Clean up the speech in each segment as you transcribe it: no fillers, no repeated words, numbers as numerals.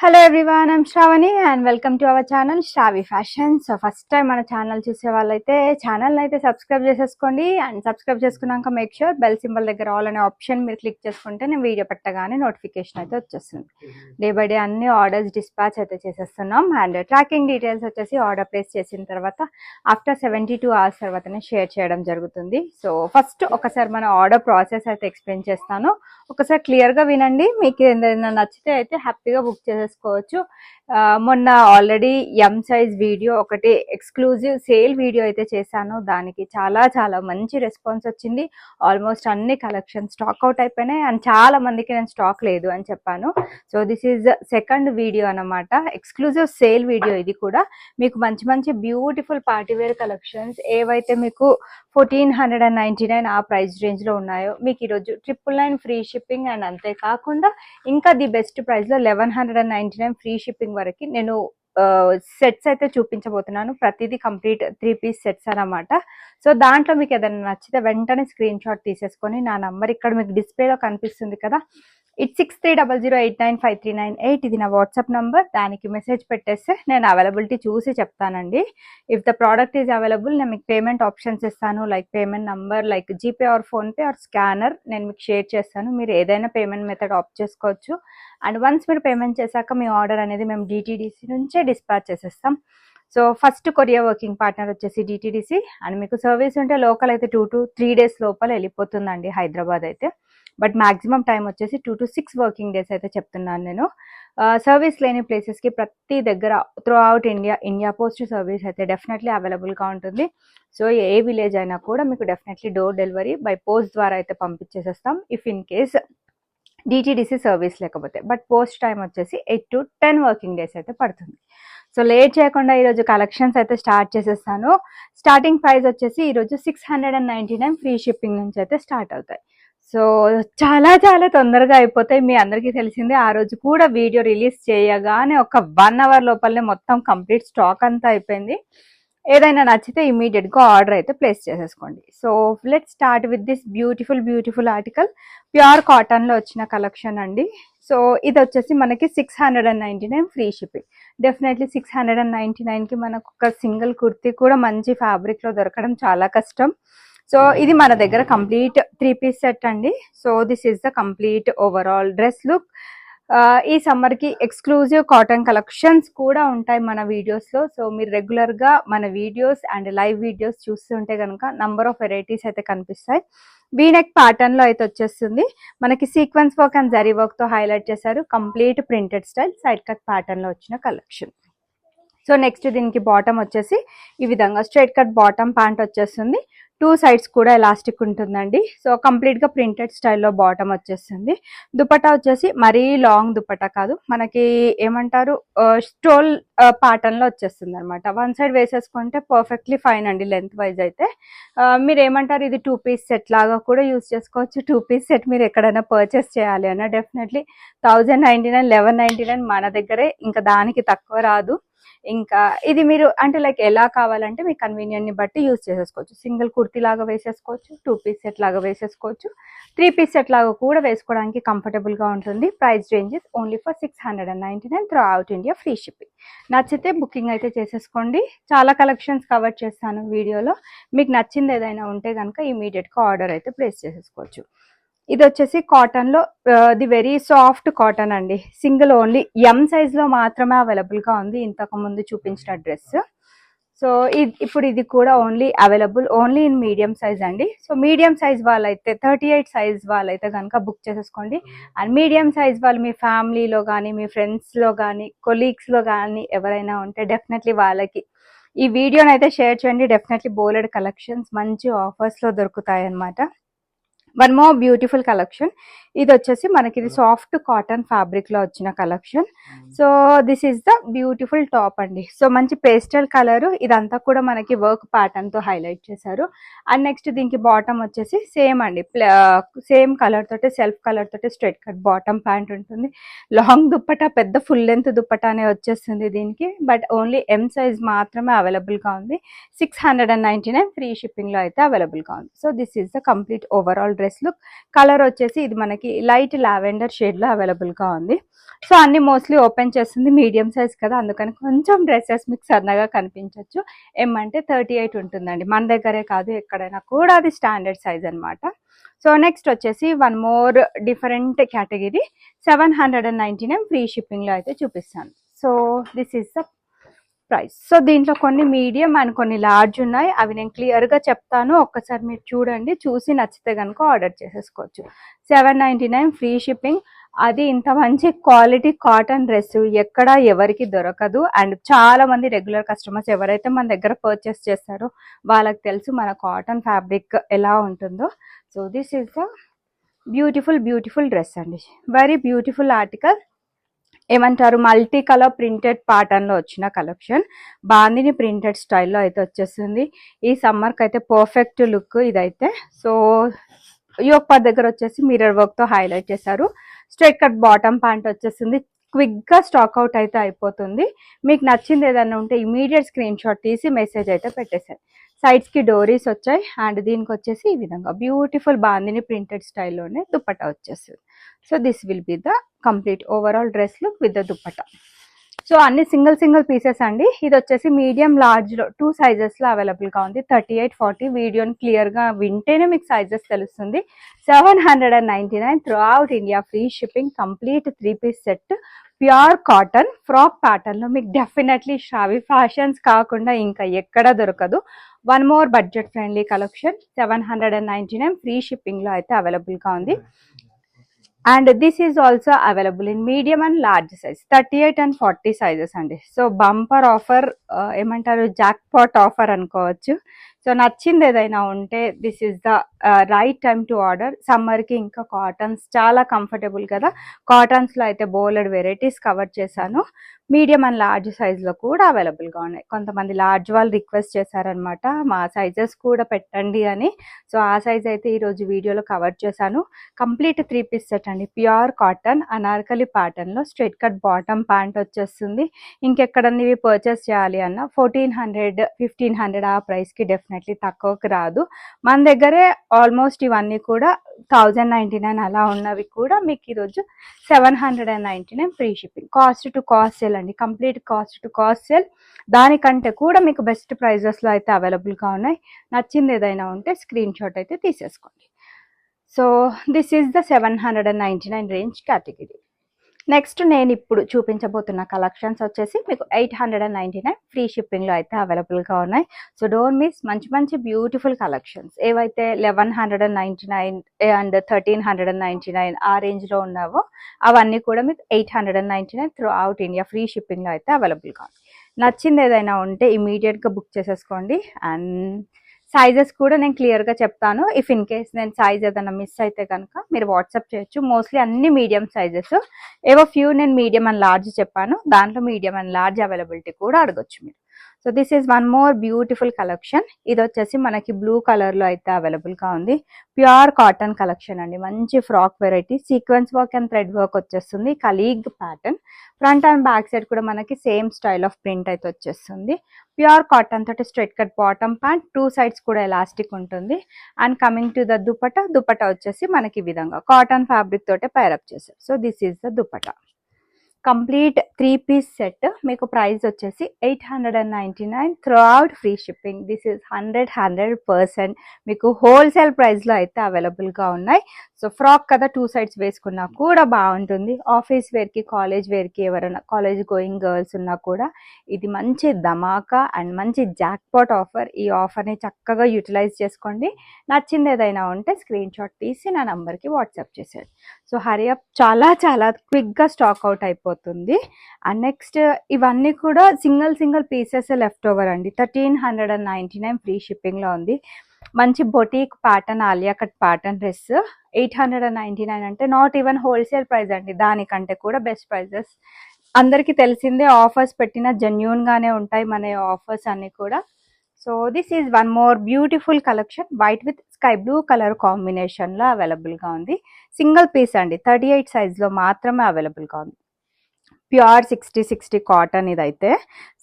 Hello everyone, I'm Shravani and welcome to our channel Shravi fashion. So first time మన channel చూసే వాళ్ళైతే channel అయితే subscribe చేసేసుకోండి. అండ్ సబ్స్క్రైబ్ చేసుకున్నాక మేక్ షూర్ బెల్ సింబల్ దగ్గర ఆల్ అనే ఆప్షన్ మీరు క్లిక్ చేసుకుంటే నేను వీడియో పెట్టగానే నోటిఫికేషన్ అయితే వచ్చేస్తుంది. డే బై డే అన్ని ఆర్డర్స్ డిస్పాచ్ అయితే చేసేస్తున్నాం. అండ్ ట్రాకింగ్ డీటెయిల్స్ వచ్చేసి ఆర్డర్ ప్లేస్ చేసిన తర్వాత ఆఫ్టర్ 72 hours తర్వాతనే షేర్ చేయడం జరుగుతుంది. సో ఫస్ట్ ఒకసారి మన ఆర్డర్ ప్రాసెస్ అయితే ఎక్స్ప్లెయిన్ చేస్తాను. ఒకసారి క్లియర్గా వినండి. మీకు ఏదైనా నచ్చితే అయితే హ్యాపీగా బుక్ చేసేసుకోవచ్చు. మొన్న ఆల్రెడీ ఎం సైజ్ వీడియో ఒకటి ఎక్స్క్లూజివ్ సేల్ వీడియో అయితే చేశాను. దానికి చాలా చాలా మంచి రెస్పాన్స్ వచ్చింది. ఆల్మోస్ట్ అన్ని కలెక్షన్ స్టాక్ అవుట్ అయిపోయినాయి అండ్ చాలా మందికి నేను స్టాక్ లేదు అని చెప్పాను. So this is second video అనమాట, ఎక్స్క్లూజివ్ సేల్ వీడియో. ఇది కూడా మీకు మంచి మంచి బ్యూటిఫుల్ పార్టీవేర్ కలెక్షన్స్ ఏవైతే మీకు 1499 ఆ ప్రైస్ రేంజ్లో ఉన్నాయో మీకు ఈరోజు 999 ఫ్రీ షిప్పింగ్ అండ్ అంతేకాకుండా ఇంకా ది బెస్ట్ ప్రైస్లో 1199 ఫ్రీ షిప్పింగ్ వరకు నేను సెట్స్ అయితే చూపించబోతున్నాను. ప్రతిదీ కంప్లీట్ 3 పీస్ సెట్స్ అనమాట. సో దాంట్లో మీకు ఏదైనా నచ్చితే వెంటనే స్క్రీన్ షాట్ తీసేసుకొని నా నంబర్ ఇక్కడ మీకు డిస్ప్లేలో కనిపిస్తుంది కదా, 8630089539 ఇది నా వాట్సాప్ నంబర్. దానికి మెసేజ్ పెట్టేస్తే నేను అవైలబిలిటీ చూసి చెప్తానండి. If the product is available నేను మీకు పేమెంట్ ఆప్షన్స్ ఇస్తాను. Like payment number, like GPay or PhonePe or scanner నేను మీకు షేర్ చేస్తాను. మీరు ఏదైనా పేమెంట్ మెథడ్ ఆప్ట్ చేసుకోవచ్చు. అండ్ వన్స్ మీరు పేమెంట్ చేశాక మీ ఆర్డర్ అనేది మేము డిటీడీసీ నుంచే డిస్పాచ్ చేసేస్తాం. So first courier working partner వచ్చేసి డిటీడీసీ. అండ్ మీకు సర్వీస్ ఉంటే లోకల్ అయితే 2 to 3 days లోపల వెళ్ళిపోతుందండి హైదరాబాద్ అయితే. బట్ మ్యాక్సిమం టైం వచ్చేసి 2 to 6 వర్కింగ్ డేస్ అయితే చెప్తున్నాను నేను. సర్వీస్ లేని ప్లేసెస్కి ప్రతి దగ్గర throughout India post service అయితే డెఫినెట్లీ అవైలబుల్గా ఉంటుంది. సో ఏ విలేజ్ అయినా కూడా మీకు definitely door delivery by post ద్వారా అయితే పంపించేసేస్తాం if in case DTDC service లేకపోతే. బట్ పోస్ట్ టైం వచ్చేసి 8 to 10 వర్కింగ్ డేస్ అయితే పడుతుంది. సో లేట్ చేయకుండా ఈరోజు కలెక్షన్స్ అయితే స్టార్ట్ చేసేస్తాను. స్టార్టింగ్ ప్రైస్ వచ్చేసి ఈరోజు 699 ఫ్రీ షిప్పింగ్ నుంచి అయితే స్టార్ట్ అవుతాయి. సో చాలా చాలా తొందరగా అయిపోతాయి. మీ అందరికీ తెలిసిందే, ఆ రోజు కూడా వీడియో రిలీజ్ చేయగానే ఒక 1 hour లోపలనే మొత్తం కంప్లీట్ స్టాక్ అంతా అయిపోయింది. ఏదైనా నచ్చితే ఇమీడియట్గా ఆర్డర్ అయితే ప్లేస్ చేసేసుకోండి. So let start with this beautiful article. Pure కాటన్లో వచ్చిన కలెక్షన్ అండి. సో ఇది వచ్చేసి మనకి 699 ఫ్రీ షిప్పింగ్. డెఫినెట్లీ 699కి మనకు ఒక సింగిల్ కుర్తీ కూడా మంచి ఫ్యాబ్రిక్లో దొరకడం చాలా కష్టం. సో ఇది మన దగ్గర కంప్లీట్ 3 పీస్ సెట్ అండి. So this is the complete overall dress look. ఈ సమ్మర్కి ఎక్స్క్లూజివ్ కాటన్ కలెక్షన్స్ కూడా ఉంటాయి మన వీడియోస్లో. సో మీరు రెగ్యులర్గా మన వీడియోస్ అండ్ లైవ్ వీడియోస్ చూస్తుంటే కనుక నంబర్ ఆఫ్ వెరైటీస్ అయితే కనిపిస్తాయి. వీనెక్ ప్యాటర్న్లో అయితే వచ్చేస్తుంది. మనకి సీక్వెన్స్ వర్క్ అండ్ జరీ వర్క్తో హైలైట్ చేశారు. Complete printed style side cut ప్యాటర్న్లో వచ్చిన కలెక్షన్. సో నెక్స్ట్ దీనికి బాటమ్ వచ్చేసి ఈ విధంగా స్ట్రైట్ కట్ బాటమ్ ప్యాంట్ వచ్చేస్తుంది. 2 sides కూడా ఎలాస్టిక్ ఉంటుందండి. సో కంప్లీట్గా ప్రింటెడ్ స్టైల్లో బాటమ్ వచ్చేస్తుంది. దుపట్టా వచ్చేసి మరీ లాంగ్ దుపట్టా కాదు, మనకి ఏమంటారు స్టోల్ ప్యాటర్న్లో వచ్చేస్తుంది అనమాట. 1 side వేసేసుకుంటే పర్ఫెక్ట్లీ ఫైన్ అండి లెంత్ వైజ్ అయితే. మీరు ఏమంటారు, ఇది 2 పీస్ సెట్ లాగా కూడా యూస్ చేసుకోవచ్చు. 2 పీస్ సెట్ మీరు ఎక్కడైనా పర్చేస్ చేయాలి అన్న డెఫినెట్లీ 1099 1199 మన దగ్గరే, ఇంకా దానికి తక్కువ రాదు. ఇంకా ఇది మీరు అంటే లైక్ ఎలా కావాలంటే మీ కన్వీనియంట్ని బట్టి యూజ్ చేసేసుకోవచ్చు. సింగిల్ కుర్తీ లాగా వేసేసుకోవచ్చు, 2 పీస్ సెట్ లాగా వేసేసుకోవచ్చు, 3 పీస్ సెట్ లాగా కూడా వేసుకోవడానికి కంఫర్టబుల్గా ఉంటుంది. Price ranges only for 699 through out India free shipping. నచ్చితే బుకింగ్ అయితే చేసేసుకోండి. చాలా కలెక్షన్స్ కవర్ చేస్తాను వీడియోలో. మీకు నచ్చింది ఏదైనా ఉంటే కనుక ఇమీడియట్గా ఆర్డర్ అయితే ప్లేస్ చేసేసుకోవచ్చు. ఇది వచ్చేసి కాటన్లో ది వెరీ సాఫ్ట్ కాటన్ అండి. సింగిల్ ఓన్లీ ఎం సైజ్లో మాత్రమే అవైలబుల్గా ఉంది ఇంతకు ముందు చూపించిన డ్రెస్. సో ఇప్పుడు ఇది కూడా only available only in medium size అండి. సో మీడియం సైజ్ వాళ్ళైతే 38 సైజ్ వాళ్ళైతే కనుక బుక్ చేసేసుకోండి. అండ్ మీడియం సైజ్ వాళ్ళు మీ ఫ్యామిలీలో కానీ మీ ఫ్రెండ్స్లో కానీ కొలీగ్స్లో కానీ ఎవరైనా ఉంటే డెఫినెట్లీ వాళ్ళకి ఈ వీడియోని అయితే షేర్ చేయండి. డెఫినెట్లీ బోలెడ్ కలెక్షన్స్ మంచి ఆఫర్స్లో దొరుకుతాయి అన్నమాట. One more beautiful collection. ఇది వచ్చేసి మనకి ఇది సాఫ్ట్ కాటన్ ఫ్యాబ్రిక్లో వచ్చిన collection. So this is the beautiful top అండి. సో మంచి పేస్టల్ కలర్, ఇదంతా కూడా మనకి వర్క్ ప్యాటర్న్తో హైలైట్ చేశారు. అండ్ నెక్స్ట్ దీనికి బాటమ్ వచ్చేసి సేమ్ అండి, సేమ్ కలర్ తోటి సెల్ఫ్ కలర్ తోటి స్ట్రైట్ కట్ బాటమ్ ప్యాంట్ ఉంటుంది. లాంగ్ దుప్పటా, పెద్ద ఫుల్ లెంత్ దుప్పటానే వచ్చేస్తుంది దీనికి. బట్ ఓన్లీ ఎం సైజ్ మాత్రమే అవైలబుల్గా ఉంది. 699 ఫ్రీ షిప్పింగ్లో అయితే అవైలబుల్గా ఉంది. So this is the complete overall dress look. Colour వచ్చేసి ఇది మనకి లైట్ లావెండర్ షేడ్లో అవైలబుల్గా ఉంది. సో అన్ని మోస్ట్లీ ఓపెన్ చేస్తుంది, మీడియం సైజ్ కదా, అందుకని కొంచెం డ్రెస్సెస్ మీకు సన్నగా కనిపించవచ్చు. ఏమంటే 38 ఉంటుందండి, మన దగ్గరే కాదు ఎక్కడైనా కూడా అది స్టాండర్డ్ సైజ్ అనమాట. సో నెక్స్ట్ వచ్చేసి one more different category 799 free షిప్పింగ్లో అయితే చూపిస్తాను. So this is the price. So దీంట్లో కొన్ని మీడియం అండ్ కొన్ని లార్జ్ ఉన్నాయి, అవి నేను క్లియర్గా చెప్తాను, ఒక్కసారి మీరు చూడండి, చూసి నచ్చితే కనుక ఆర్డర్ చేసేసుకోవచ్చు. 799 ఫ్రీ షిప్పింగ్. అది ఇంత మంచి క్వాలిటీ కాటన్ డ్రెస్ ఎక్కడ ఎవరికి దొరకదు. అండ్ చాలా మంది రెగ్యులర్ కస్టమర్స్ ఎవరైతే మన దగ్గర పర్చేస్ చేస్తారో వాళ్ళకి తెలుసు మన కాటన్ ఫ్యాబ్రిక్ ఎలా ఉంటుందో. So this is the beautiful dress అండి, వెరీ బ్యూటిఫుల్ ఆర్టికల్. ఏమంటారు, మల్టీ కలర్ ప్రింటెడ్ ప్యాటర్న్లో వచ్చిన కలెక్షన్, బాందిని ప్రింటెడ్ స్టైల్లో అయితే వచ్చేస్తుంది. ఈ సమ్మర్కి అయితే పర్ఫెక్ట్ లుక్ ఇదైతే. సో యోక్ పార్ట్ దగ్గర వచ్చేసి మిర్రర్ వర్క్తో హైలైట్ చేశారు. స్ట్రైట్ కట్ బాటమ్ ప్యాంట్ వచ్చేస్తుంది. క్విక్గా స్టాక్ అవుట్ అయితే అయిపోతుంది. మీకు నచ్చింది ఏదైనా ఉంటే ఇమీడియట్ స్క్రీన్ షాట్ తీసి మెసేజ్ అయితే పెట్టేశారు. సైడ్స్కి డోరీస్ వచ్చాయి అండ్ దీనికి వచ్చేసి ఈ విధంగా బ్యూటిఫుల్ బాందిని ప్రింటెడ్ స్టైల్లోనే దుప్పట్టా వచ్చేస్తుంది. So this will be the complete overall dress look with the dupatta. So అన్ని సింగిల్ పీసెస్ అండి. ఇది వచ్చేసి మీడియం లార్జ్లో 2 సైజెస్లో అవైలబుల్గా ఉంది. 38, 40. వీడియోని క్లియర్గా వింటేనే మీకు సైజెస్ తెలుస్తుంది. 799 throughout India free shipping. Complete 3 piece set, pure cotton frock ప్యాటర్న్లో మీకు డెఫినెట్లీ షావి ఫ్యాషన్స్ కాకుండా ఇంకా ఎక్కడ దొరకదు. One more budget friendly collection 799 free షిప్పింగ్లో అయితే అవైలబుల్గా ఉంది. And this is also available in medium and large size 38 and 40 sizes అండి. సో బంపర్ ఆఫర్, ఏమంటారు, జాక్ పాట్ ఆఫర్ అనుకోవచ్చు. సో నచ్చింది ఏదైనా ఉంటే this is the right time to order. సమ్మర్కి ఇంకా కాటన్స్ చాలా కంఫర్టబుల్ కదా, కాటన్స్లో అయితే బోలెడ్ వెరైటీస్ కవర్ చేశాను. మీడియం అండ్ లార్జ్ సైజ్లో కూడా అవైలబుల్గా ఉన్నాయి. కొంతమంది లార్జ్ వాళ్ళు రిక్వెస్ట్ చేశారనమాట మా సైజెస్ కూడా పెట్టండి అని. సో ఆ సైజ్ అయితే ఈరోజు వీడియోలో కవర్ చేశాను. కంప్లీట్ 3 పీస్ సెట్ అండి, ప్యూర్ కాటన్ అనార్కలి ప్యాటర్న్లో స్ట్రైట్ కట్ బాటమ్ ప్యాంట్ వచ్చేస్తుంది. ఇంకెక్కడన్నా ఇవి పర్చేస్ చేయాలి అన్న 1400, 1500 ఆ ప్రైస్కి డెఫినెట్లీ తక్కువకి రాదు. మన దగ్గరే ఆల్మోస్ట్ ఇవన్నీ కూడా 1099 అలా ఉన్నవి కూడా మీకు ఈరోజు 799 free shipping. Cost to cost sale అండి, complete cost to cost sale. దానికంటే కూడా మీకు బెస్ట్ ప్రైజెస్లో అయితే అవైలబుల్గా ఉన్నాయి. నచ్చింది ఏదైనా ఉంటే స్క్రీన్ షాట్ అయితే తీసేసుకోండి. So this is the 799 range category. Next నేను ఇప్పుడు చూపించబోతున్న కలెక్షన్స్ వచ్చేసి మీకు 899 ఫ్రీ షిప్పింగ్లో అయితే అవైలబుల్గా ఉన్నాయి. సో డోంట్ మిస్, మంచి బ్యూటిఫుల్ కలెక్షన్స్. ఏవైతే 1199 అండ్ 1399 ఆ రేంజ్లో ఉన్నావో అవన్నీ కూడా మీకు 899 త్రూ అవుట్ ఇండియా ఫ్రీ షిప్పింగ్లో అయితే అవైలబుల్గా ఉంది. నచ్చింది ఏదైనా ఉంటే ఇమీడియట్గా బుక్ చేసేసుకోండి. అండ్ సైజెస్ కూడా నేను క్లియర్గా చెప్తాను. ఇఫ్ ఇన్ కేస్ నేను సైజ్ ఏదైనా మిస్ అయితే కనుక మీరు వాట్సాప్ చేయొచ్చు. మోస్ట్లీ అన్ని మీడియం సైజెస్, ఏవో ఫ్యూ నేను మీడియం అండ్ లార్జ్ చెప్పాను, దాంట్లో మీడియం అండ్ లార్జ్ అవైలబిలిటీ కూడా అడగొచ్చు మీరు. So this is one more beautiful collection. ఇది వచ్చేసి మనకి బ్లూ కలర్లో అయితే అవైలబుల్గా ఉంది. ప్యూర్ కాటన్ కలెక్షన్ అండి, మంచి frock variety. Sequence work and thread work వచ్చేస్తుంది, కలీగ్ pattern. Front and back side కూడా మనకి సేమ్ స్టైల్ ఆఫ్ ప్రింట్ అయితే వచ్చేస్తుంది. ప్యూర్ కాటన్ తోటి straight cut bottom pant, 2 sides కూడా ఎలాస్టిక్ ఉంటుంది. And coming to the dupatta వచ్చేసి మనకి ఈ విధంగా కాటన్ ఫ్యాబ్రిక్ తోటే పైరప్ చేశారు. So this is the dupatta. Complete 3 piece set మీకు ప్రైస్ వచ్చేసి 899 throughout free shipping. This is 100% మీకు హోల్సేల్ ప్రైస్లో అయితే అవైలబుల్గా ఉన్నాయి. సో ఫ్రాక్ కదా, 2 సైడ్స్ వేసుకున్నా కూడా బాగుంటుంది. ఆఫీస్ వేర్కి, కాలేజ్ వేర్కి, ఎవరైనా కాలేజ్ గోయింగ్ గర్ల్స్ ఉన్నా కూడా ఇది మంచి ధమాకా అండ్ మంచి జాక్పాట్ ఆఫర్. ఈ ఆఫర్ని చక్కగా యూటిలైజ్ చేసుకోండి. నచ్చింది ఏదైనా ఉంటే స్క్రీన్ షాట్ తీసి నా నంబర్కి వాట్సాప్ చేసేది. సో హరియప్, చాలా క్విక్గా స్టాక్ అవుట్ అయిపోతుంది. అండ్ నెక్స్ట్ ఇవన్నీ కూడా సింగిల్ పీసెస్ లెఫ్ట్ ఓవర్ అండి. 1399 ఫ్రీ షిప్పింగ్లో ఉంది. మంచి boutique pattern, Alia cut pattern dress 899 అంటే నాట్ ఈవెన్ హోల్సేల్ ప్రైస్ అండి, దానికంటే కూడా బెస్ట్ ప్రైజెస్. అందరికీ తెలిసిందే, ఆఫర్స్ పెట్టిన జెన్యూన్గానే ఉంటాయి మన ఆఫర్స్ అన్నీ కూడా. So this is one more beautiful collection, white with sky blue colour కాంబినేషన్లో అవైలబుల్గా ఉంది. సింగిల్ పీస్ అండి, 38 సైజ్లో మాత్రమే అవైలబుల్గా ఉంది. ప్యూర్ 60 కాటన్ ఇదైతే.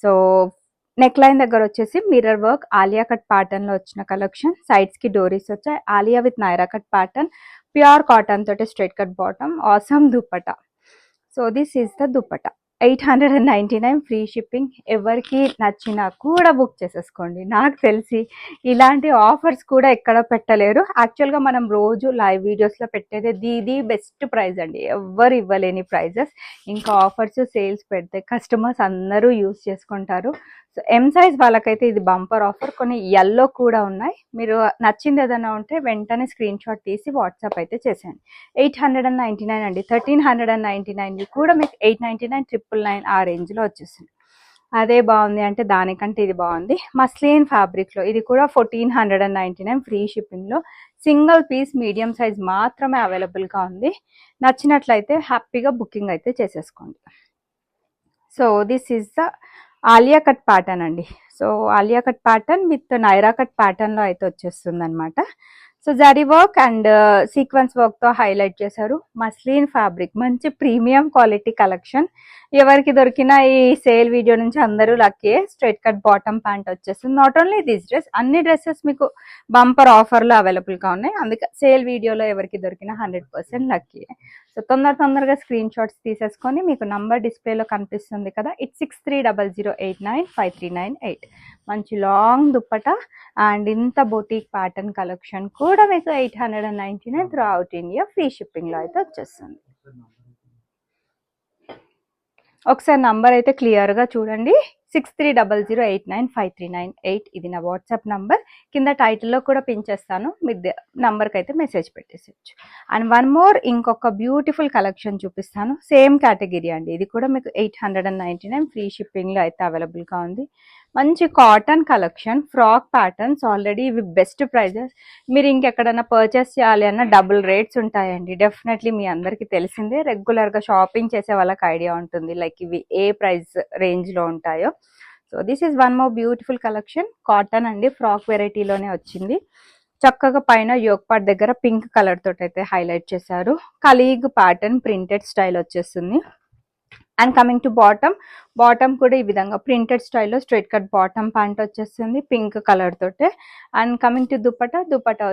సో నెక్ లైన్ దగ్గర వచ్చేసి mirror work Alia cut pattern లో వచ్చిన కలెక్షన్. సైడ్స్ కి డోరీస్ వచ్చాయి. Alia with Naira cut pattern, pure cotton తోటి straight cut bottom, awesome dupatta. So this is the dupatta. 899 free shipping. ఎవరికి నచ్చినా కూడా బుక్ చేసేసుకోండి. నాకు తెలిసి ఇలాంటి ఆఫర్స్ కూడా ఎక్కడ పెట్టలేరు. యాక్చువల్గా మనం రోజు లైవ్ వీడియోస్లో పెట్టేది ది బెస్ట్ ప్రైస్ అండి, ఎవ్వరు ఇవ్వలేని ప్రైజెస్. ఇంకా ఆఫర్స్ సేల్స్ పెడితే కస్టమర్స్ అందరూ యూస్ చేసుకుంటారు. సో ఎం సైజ్ వాళ్ళకైతే ఇది బంపర్ ఆఫర్. కొన్ని ఎల్లో కూడా ఉన్నాయి. మీరు నచ్చింది ఏదైనా ఉంటే వెంటనే స్క్రీన్ షాట్ తీసి వాట్సాప్ అయితే చేసేయండి. 899 అండి. 1399 కూడా మీకు 899, 999 ఆ రేంజ్లో వచ్చేసింది. అదే బాగుంది అంటే దానికంటే ఇది బాగుంది. మస్లిన్ ఫ్యాబ్రిక్లో ఇది కూడా 1499 ఫ్రీ షిప్పింగ్లో. సింగిల్ పీస్ మీడియం సైజ్ మాత్రమే అవైలబుల్గా ఉంది. నచ్చినట్లయితే హ్యాపీగా బుకింగ్ అయితే చేసేసుకోండి. So this is the Alia cut pattern అండి. So Alia cut pattern with Naira cut ప్యాటర్న్లో అయితే వచ్చేస్తుంది అనమాట. So zari work and sequence వర్క్తో హైలైట్ చేశారు. మస్లిన్ ఫ్యాబ్రిక్, మంచి ప్రీమియం క్వాలిటీ కలెక్షన్. ఎవరికి దొరికిన ఈ సేల్ వీడియో నుంచి అందరూ lucky. Straight cut bottom pant వచ్చేస్తుంది. నాట్ ఓన్లీ దిస్ డ్రెస్, అన్ని డ్రెస్సెస్ మీకు బంపర్ ఆఫర్లో అవైలబుల్గా ఉన్నాయి. అందుకే సేల్ వీడియోలో ఎవరికి దొరికిన 100% లక్కీ. సో తొందరగా స్క్రీన్ షాట్స్ తీసేసుకొని మీకు నంబర్ డిస్ప్లేలో కనిపిస్తుంది కదా, 863008953998. మంచి లాంగ్ దుప్పట అండ్ ఇంత బొటీక్ ప్యాటర్న్ కలెక్షన్ కూడా మీకు 899 త్రూ అవుట్ ఇండియా ఫ్రీ షిప్పింగ్లో అయితే వచ్చేస్తుంది. ఒకసారి నంబర్ అయితే క్లియర్గా చూడండి, 6300895398. ఇది నా వాట్సాప్ నంబర్. కింద టైటిల్లో కూడా పిన్ చేస్తాను, మీరు నంబర్కి అయితే మెసేజ్ పెట్టేసేయచ్చు. అండ్ వన్ మోర్ ఇంకొక బ్యూటిఫుల్ కలెక్షన్ చూపిస్తాను. సేమ్ కేటగిరీ అండి. ఇది కూడా మీకు 899 ఫ్రీ షిప్పింగ్లో అయితే అవైలబుల్గా ఉంది. మంచి cotton collection, frock patterns. Already ఇవి బెస్ట్ ప్రైజెస్. మీరు ఇంకెక్కడైనా పర్చేస్ చేయాలి అన్న డబుల్ రేట్స్ ఉంటాయండి. డెఫినెట్లీ మీ అందరికీ తెలిసిందే. రెగ్యులర్గా షాపింగ్ చేసే వాళ్ళకి ఐడియా ఉంటుంది లైక్ ఇవి ఏ ప్రైస్ రేంజ్లో ఉంటాయో. So this is one more beautiful collection. Cotton అండి, ఫ్రాక్ వెరైటీలోనే వచ్చింది. చక్కగా పైన యోక్ పార్ట్ దగ్గర పింక్ కలర్ తోటి అయితే హైలైట్ చేశారు. కలీగ్ ప్యాటర్న్ ప్రింటెడ్ స్టైల్ వచ్చేస్తుంది. అండ్ కమింగ్ టు బాటమ్ కూడా ఈ విధంగా ప్రింటెడ్ స్టైల్లో స్ట్రైట్ కట్ బాటమ్ ప్యాంట్ వచ్చేస్తుంది పింక్ కలర్ తోటి. అండ్ కమింగ్ టు దుపట్టా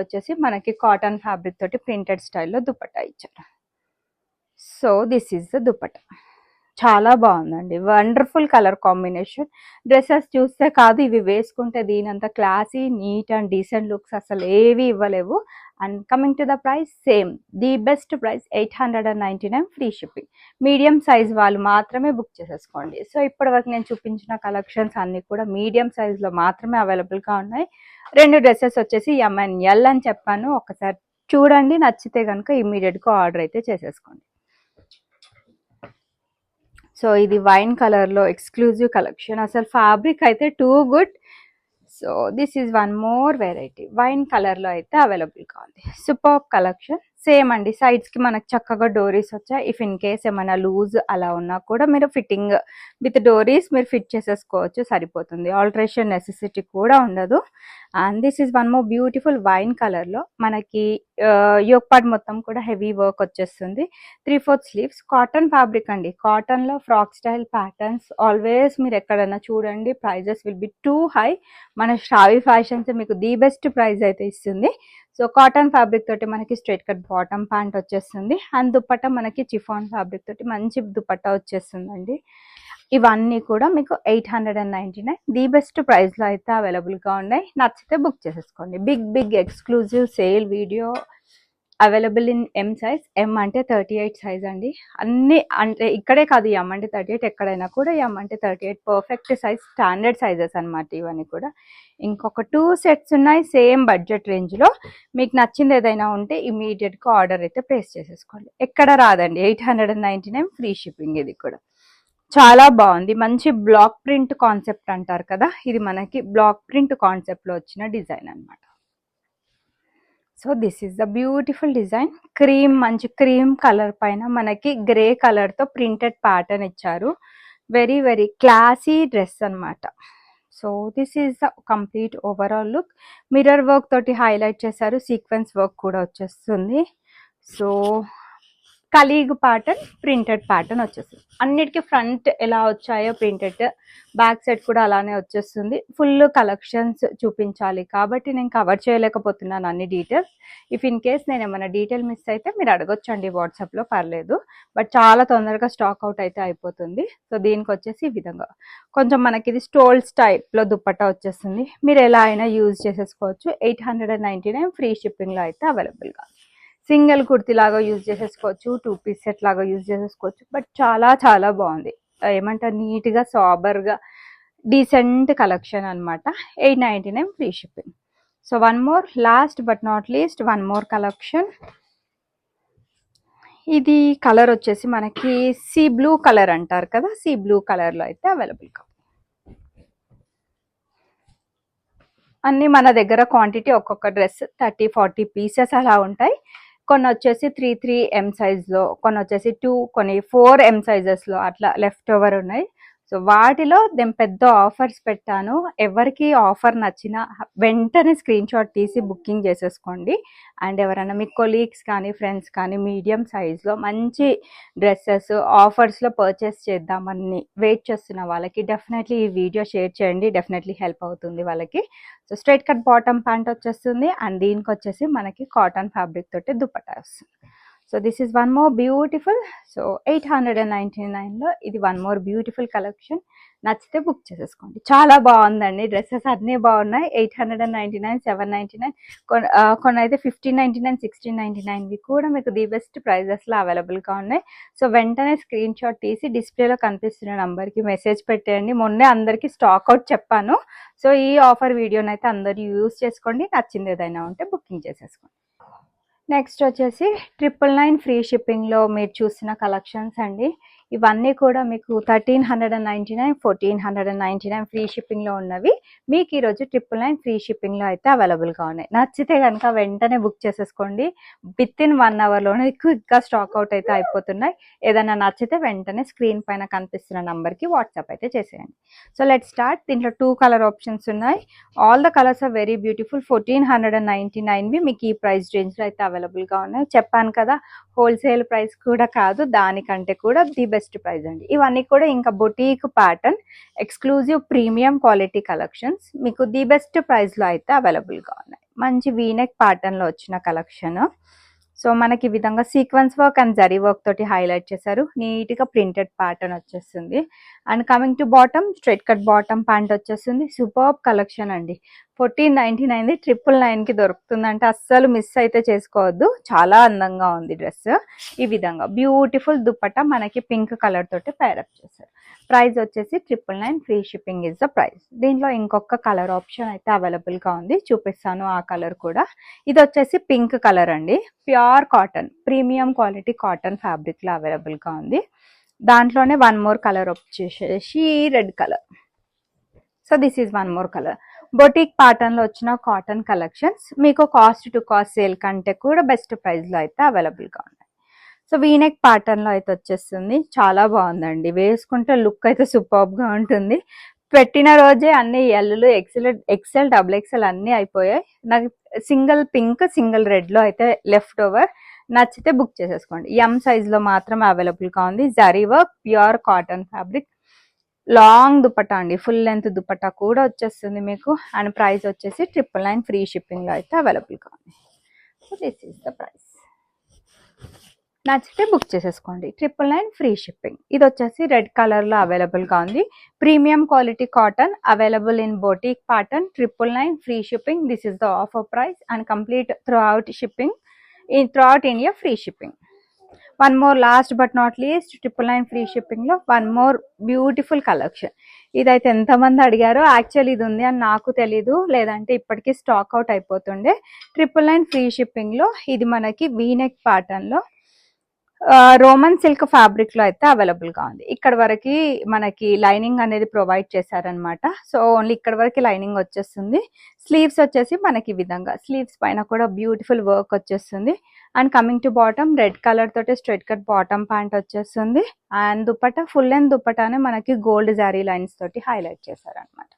వచ్చేసి మనకి కాటన్ ఫ్యాబ్రిక్ తోటి ప్రింటెడ్ స్టైల్లో దుపట్టా ఇచ్చారు. So this is the dupatta. చాలా బాగుందండి, వండర్ఫుల్ కలర్ కాంబినేషన్. డ్రెస్సెస్ చూస్తే కాదు, ఇవి వేసుకుంటే దీనంత classy, neat and decent looks అసలు ఏవి ఇవ్వలేవు. And coming to the price, same the best price 899 free shipping. Medium size వాళ్ళు మాత్రమే బుక్ చేసేసుకోండి. సో ఇప్పటివరకు నేను చూపించిన కలెక్షన్స్ అన్నీ కూడా మీడియం సైజ్లో మాత్రమే అవైలబుల్గా ఉన్నాయి. 2 డ్రెస్సెస్ వచ్చేసి MNL అని చెప్పాను. ఒకసారి చూడండి, నచ్చితే కనుక ఇమీడియట్గా ఆర్డర్ అయితే చేసేసుకోండి. సో ఇది వైన్ కలర్లో ఎక్స్క్లూజివ్ కలెక్షన్. అసలు ఫ్యాబ్రిక్ అయితే too good. So this is one more variety. Wine కలర్లో అయితే అవైలబుల్గా ఉంది. Super collection. సేమ్ అండి, సైడ్స్కి మనకు చక్కగా డోరీస్ వచ్చాయి. ఇఫ్ ఇన్ కేస్ ఏమైనా లూజ్ అలా ఉన్నా కూడా మీరు ఫిట్టింగ్ విత్ డోరీస్ మీరు ఫిట్ చేసేసుకోవచ్చు, సరిపోతుంది. ఆల్టరేషన్ నెసెసిటీ కూడా ఉండదు. And this is one more beautiful wine కలర్లో మనకి యోక్ పార్ట్ మొత్తం కూడా హెవీ వర్క్ వచ్చేస్తుంది. 3/4 స్లీవ్స్, కాటన్ ఫ్యాబ్రిక్ అండి. కాటన్లో ఫ్రాక్ స్టైల్ ప్యాటర్న్స్ ఆల్వేస్ మీరు ఎక్కడైనా చూడండి, prices will be too high. మన శ్రావి ఫ్యాషన్స్ మీకు ది బెస్ట్ ప్రైస్ అయితే ఇస్తుంది. సో కాటన్ ఫ్యాబ్రిక్ తోటి మనకి స్ట్రైట్ కట్ బాటమ్ ప్యాంట్ వచ్చేస్తుంది. అండ్ దుపట్టా మనకి చిఫాన్ ఫ్యాబ్రిక్ తోటి మంచి దుపట్టా వచ్చేస్తుందండి. ఇవన్నీ కూడా మీకు 899 ది బెస్ట్ ప్రైస్లో అయితే అవైలబుల్గా ఉన్నాయి. నచ్చితే బుక్ చేసేసుకోండి. Big exclusive sale video available in M size. M అంటే 38 సైజ్ అండి. అన్ని అంటే ఇక్కడే కాదు, M అంటే 38 ఎక్కడైనా కూడా M అంటే 38 పర్ఫెక్ట్ సైజ్, స్టాండర్డ్ సైజెస్ అనమాట ఇవన్నీ కూడా. ఇంకొక 2 సెట్స్ ఉన్నాయి సేమ్ బడ్జెట్ రేంజ్లో. మీకు నచ్చింది ఏదైనా ఉంటే ఇమీడియట్గా ఆర్డర్ అయితే ప్లేస్ చేసేసుకోండి. ఎక్కడ రాదండి, 899 ఫ్రీ షిప్పింగ్. ఇది కూడా చాలా బాగుంది. మంచి బ్లాక్ ప్రింట్ కాన్సెప్ట్ అంటారు కదా, ఇది మనకి బ్లాక్ ప్రింట్ కాన్సెప్ట్లో వచ్చిన డిజైన్ అనమాట. So this is the beautiful design. మంచి క్రీమ్ కలర్ పైన మనకి గ్రే కలర్తో ప్రింటెడ్ ప్యాటర్న్ ఇచ్చారు. వెరీ క్లాసీ డ్రెస్ అనమాట. So this is the complete overall look. Mirror work తోటి హైలైట్ చేశారు, సీక్వెన్స్ వర్క్ కూడా వచ్చేస్తుంది. So colleague pattern, printed pattern వచ్చేస్తుంది. అన్నిటికీ ఫ్రంట్ ఎలా వచ్చాయో ప్రింటెడ్, బ్యాక్ సైడ్ కూడా అలానే వచ్చేస్తుంది. ఫుల్ కలెక్షన్స్ చూపించాలి కాబట్టి నేను కవర్ చేయలేకపోతున్నాను అన్ని డీటెయిల్స్. ఇఫ్ ఇన్ కేస్ నేను ఏమైనా డీటెయిల్ మిస్ అయితే మీరు అడగొచ్చండి వాట్సాప్లో, పర్లేదు. బట్ చాలా తొందరగా స్టాక్ అవుట్ అయితే అయిపోతుంది. సో దీనికి వచ్చేసి ఈ విధంగా కొంచెం మనకి ఇది స్టోల్స్ టైప్లో దుప్పట్టా వచ్చేస్తుంది. మీరు ఎలా అయినా యూజ్ చేసేసుకోవచ్చు. 899 ఫ్రీ షిప్పింగ్లో అయితే అవైలబుల్గా. సింగిల్ కుర్తీ లాగా యూజ్ చేసేసుకోవచ్చు, 2 పీస్ సెట్ లాగా యూజ్ చేసేసుకోవచ్చు. బట్ చాలా చాలా బాగుంది, ఏమంటారు, నీట్గా సాబర్గా డీసెంట్ కలెక్షన్ అనమాట. 899 free shipping. So one more, last but not least, one more collection. ఇది కలర్ వచ్చేసి మనకి సీ బ్లూ కలర్ అంటారు కదా, సీ బ్లూ కలర్లో అయితే అవైలబుల్గా. అన్నీ మన దగ్గర క్వాంటిటీ ఒక్కొక్క డ్రెస్ 30-40 పీసెస్ అలా ఉంటాయి. కొన్ని వచ్చేసి 3 M సైజ్లో, కొన్ని వచ్చేసి 2, కొన్ని 4 M సైజెస్లో అట్లా లెఫ్ట్ ఓవర్ ఉన్నాయి. సో వాటిలో నేను పెద్ద ఆఫర్స్ పెట్టాను. ఎవరికి ఆఫర్ నచ్చినా వెంటనే స్క్రీన్ షాట్ తీసి బుకింగ్ చేసేసుకోండి. అండ్ ఎవరైనా మీ కొలీగ్స్ కానీ ఫ్రెండ్స్ కానీ మీడియం సైజ్లో మంచి డ్రెస్సెస్ ఆఫర్స్లో పర్చేస్ చేద్దామని వెయిట్ చేస్తున్న వాళ్ళకి డెఫినెట్లీ ఈ వీడియో షేర్ చేయండి. డెఫినెట్లీ హెల్ప్ అవుతుంది వాళ్ళకి. So straight cut bottom pant వచ్చేస్తుంది అండ్ దీనికి వచ్చేసి మనకి కాటన్ ఫ్యాబ్రిక్ తోటి దుపట్టా వస్తుంది. So this is one more beautiful. So 899లో ఇది వన్ మోర్ బ్యూటిఫుల్ కలెక్షన్. నచ్చితే బుక్ చేసేసుకోండి. చాలా బాగుందండి, డ్రెస్సెస్ అన్నీ బాగున్నాయి. 899, 799, కొన్ని అయితే 1599, 1699వి కూడా మీకు ది బెస్ట్ ప్రైజెస్లో అవైలబుల్గా ఉన్నాయి. సో వెంటనే స్క్రీన్ షాట్ తీసి డిస్ప్లేలో కనిపిస్తున్న నంబర్కి మెసేజ్ పెట్టేయండి. మొన్నే అందరికీ స్టాక్ అవుట్ చెప్పాను. సో ఈ ఆఫర్ వీడియోని అయితే అందరూ యూజ్ చేసుకోండి. నచ్చింది ఏదైనా ఉంటే బుకింగ్ చేసేసుకోండి. నెక్స్ట్ వచ్చేసి 999 ఫ్రీ షిప్పింగ్లో మీరు చూసిన కలెక్షన్స్ అండి. ఇవన్నీ కూడా మీకు 1399, 1499 ఫ్రీ షిప్పింగ్లో ఉన్నవి. మీకు ఈరోజు 999 ఫ్రీ షిప్పింగ్లో అయితే అవైలబుల్గా ఉన్నాయి. నచ్చితే కనుక వెంటనే బుక్ చేసేసుకోండి. విత్ ఇన్ 1 అవర్లోనే క్విక్గా స్టాక్ అవుట్ అయితే అయిపోతున్నాయి. ఏదైనా నచ్చితే వెంటనే స్క్రీన్ పైన కనిపిస్తున్న నంబర్కి వాట్సాప్ అయితే చేసేయండి. So let start. దీంట్లో 2 కలర్ ఆప్షన్స్ ఉన్నాయి. All the colours are very beautiful. 1499వి మీకు ఈ ప్రైస్ రేంజ్లో అయితే అవైలబుల్గా ఉన్నాయి. చెప్పాను కదా, హోల్సేల్ ప్రైస్ కూడా కాదు, దానికంటే కూడా ది బెస్ట్ ప్రైస్ అండి. ఇవన్నీ కూడా ఇంకా boutique pattern exclusive premium quality collections మీకు ది బెస్ట్ ప్రైస్లో అయితే అవైలబుల్గా ఉన్నాయి. మంచి వీనెక్ ప్యాటర్న్లో వచ్చిన కలెక్షన్. సో మనకి ఈ విధంగా sequence work and zari work తోటి హైలైట్ చేశారు. నీట్గా ప్రింటెడ్ ప్యాటర్న్ వచ్చేస్తుంది. And coming to bottom, straight cut bottom pant వచ్చేస్తుంది. సూపర్బ్ కలెక్షన్ అండి. 1499 999కి దొరుకుతుందంటే అస్సలు మిస్ అయితే చేసుకోవద్దు. చాలా అందంగా ఉంది డ్రెస్. ఈ విధంగా బ్యూటిఫుల్ దుపట్టా మనకి పింక్ కలర్ తోటి పేరప్ చేశారు. ప్రైస్ వచ్చేసి 999 free shipping is the price. దీంట్లో ఇంకొక కలర్ ఆప్షన్ అయితే అవైలబుల్గా ఉంది, చూపిస్తాను ఆ కలర్ కూడా. ఇది వచ్చేసి పింక్ కలర్ అండి. Pure cotton, premium quality cotton ఫ్యాబ్రిక్లో అవైలబుల్గా ఉంది. దాంట్లోనే వన్ మోర్ కలర్ వచ్చేసి red colour. So this is one more colour. Boutique ప్యాటర్న్లో వచ్చిన కాటన్ కలెక్షన్స్ మీకు కాస్ట్ టు కాస్ట్ సేల్ కంటే కూడా బెస్ట్ ప్రైస్లో అయితే అవైలబుల్గా ఉన్నాయి. సో వీనెక్ ప్యాటర్న్లో అయితే వచ్చేస్తుంది. చాలా బాగుందండి, వేసుకుంటే లుక్ అయితే సూపర్బ్గా ఉంటుంది. పెట్టిన రోజే అన్ని ఎల్లు, ఎక్సెల్, డబుల్ ఎక్సెల్ అన్నీ అయిపోయాయి. నాకు సింగిల్ పింక్, సింగిల్ రెడ్లో అయితే లెఫ్ట్ ఓవర్. నచ్చితే బుక్ చేసేసుకోండి. ఎం సైజ్లో మాత్రమే అవైలబుల్గా ఉంది. Zari work, pure cotton fabric, long dupatta అండి, ఫుల్ లెంత్ దుపట్టా కూడా వచ్చేస్తుంది మీకు. అండ్ ప్రైస్ వచ్చేసి 999 ఫ్రీ షిప్పింగ్లో అయితే అవైలబుల్గా ఉంది. So this is the price. నచ్చితే బుక్ చేసేసుకోండి. 999 ఫ్రీ షిప్పింగ్. ఇది వచ్చేసి రెడ్ కలర్లో అవైలబుల్గా ఉంది. Premium quality cotton available in boutique pattern. 999 free shipping. This is the offer price and complete throughout shipping throughout India free shipping. One more last but not least, 999 free షిప్పింగ్లో one more beautiful collection. ఇదైతే ఎంతమంది అడిగారో, actually ఇది ఉంది అని నాకు తెలీదు, లేదంటే ఇప్పటికీ స్టాక్ అవుట్ అయిపోతుండే. 999 ఫ్రీ షిప్పింగ్లో ఇది మనకి వీనెక్ ప్యాటర్న్లో రోమన్ సిల్క్ ఫ్యాబ్రిక్లో అయితే అవైలబుల్గా ఉంది. ఇక్కడ వరకు మనకి లైనింగ్ అనేది ప్రొవైడ్ చేశారనమాట. సో ఓన్లీ ఇక్కడ వరకు లైనింగ్ వచ్చేస్తుంది. స్లీవ్స్ వచ్చేసి మనకి ఈ విధంగా, స్లీవ్స్ పైన కూడా బ్యూటిఫుల్ వర్క్ వచ్చేస్తుంది. And coming to bottom, red colour తోటి స్ట్రైట్ కట్ బాటమ్ ప్యాంట్ వచ్చేస్తుంది. అండ్ దుపట్టా ఫుల్ లెంత్ దుపట్టానే మనకి గోల్డ్ జారీ లైన్స్ తోటి హైలైట్ చేశారనమాట.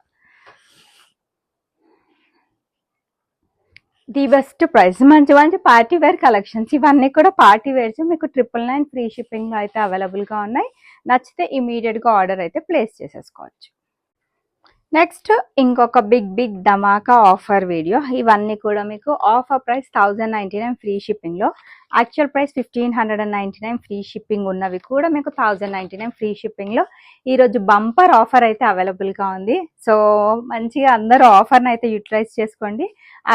ది బెస్ట్ ప్రైస్, మంచి మంచి పార్టీ వేర్ కలెక్షన్స్, ఇవన్నీ కూడా పార్టీ వేర్స్ మీకు 999 ఫ్రీ షిప్పింగ్ అయితే అవైలబుల్గా ఉన్నాయి. నచ్చితే ఇమీడియట్గా ఆర్డర్ అయితే ప్లేస్ చేసేసుకోవచ్చు. నెక్స్ట్ ఇంకొక బిగ్ ధమాకా ఆఫర్ వీడియో. ఇవన్నీ కూడా మీకు ఆఫర్ ప్రైస్ 1099 ఫ్రీ షిప్పింగ్లో, యాక్చువల్ ప్రైస్ 1599 ఫ్రీ షిప్పింగ్ ఉన్నవి కూడా మీకు 1099 ఫ్రీ షిప్పింగ్లో ఈరోజు బంపర్ ఆఫర్ అయితే అవైలబుల్గా ఉంది. సో మంచిగా అందరూ ఆఫర్ని అయితే యూటిలైజ్ చేసుకోండి.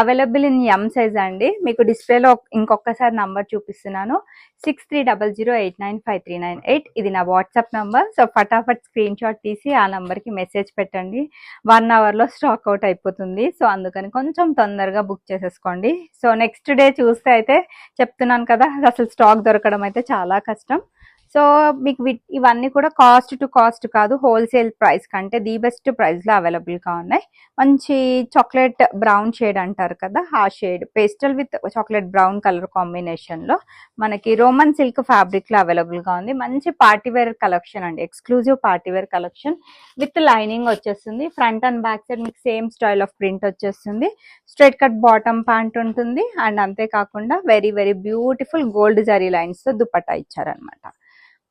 అవైలబుల్ ఇన్ ఎం సైజ్ అండి. మీకు డిస్ప్లేలో ఇంకొకసారి నంబర్ చూపిస్తున్నాను, 6300895398. ఇది నా వాట్సాప్ నంబర్. సో ఫటాఫట్ స్క్రీన్ షాట్ తీసి ఆ నంబర్కి మెసేజ్ పెట్టండి. 1 అవర్లో స్టాక్ అవుట్ అయిపోతుంది. సో అందుకని కొంచెం తొందరగా బుక్ చేసేసుకోండి. సో నెక్స్ట్ డే చూస్తే అయితే చెప్తున్నాను కదా, అసలు స్టాక్ దొరకడం అయితే చాలా కష్టం. సో మీకు ఇవన్నీ కూడా కాస్ట్ టు కాస్ట్ కాదు, హోల్సేల్ ప్రైస్ కంటే ది బెస్ట్ ప్రైస్లో అవైలబుల్గా ఉన్నాయి. మంచి చాక్లెట్ బ్రౌన్ షేడ్ అంటారు కదా, ఆ shade pastel with chocolate brown colour కాంబినేషన్లో మనకి రోమన్ సిల్క్ ఫ్యాబ్రిక్లో అవైలబుల్గా ఉంది. మంచి పార్టీవేర్ కలెక్షన్ అండి, exclusive party wear collection with lining వచ్చేస్తుంది. ఫ్రంట్ అండ్ బ్యాక్ సైడ్ మీకు సేమ్ స్టైల్ ఆఫ్ ప్రింట్ వచ్చేస్తుంది. స్ట్రైట్ కట్ బాటమ్ ప్యాంట్ ఉంటుంది. అండ్ అంతేకాకుండా వెరీ బ్యూటిఫుల్ గోల్డ్ జరీ లైన్స్తో దుపట్టా ఇచ్చారనమాట.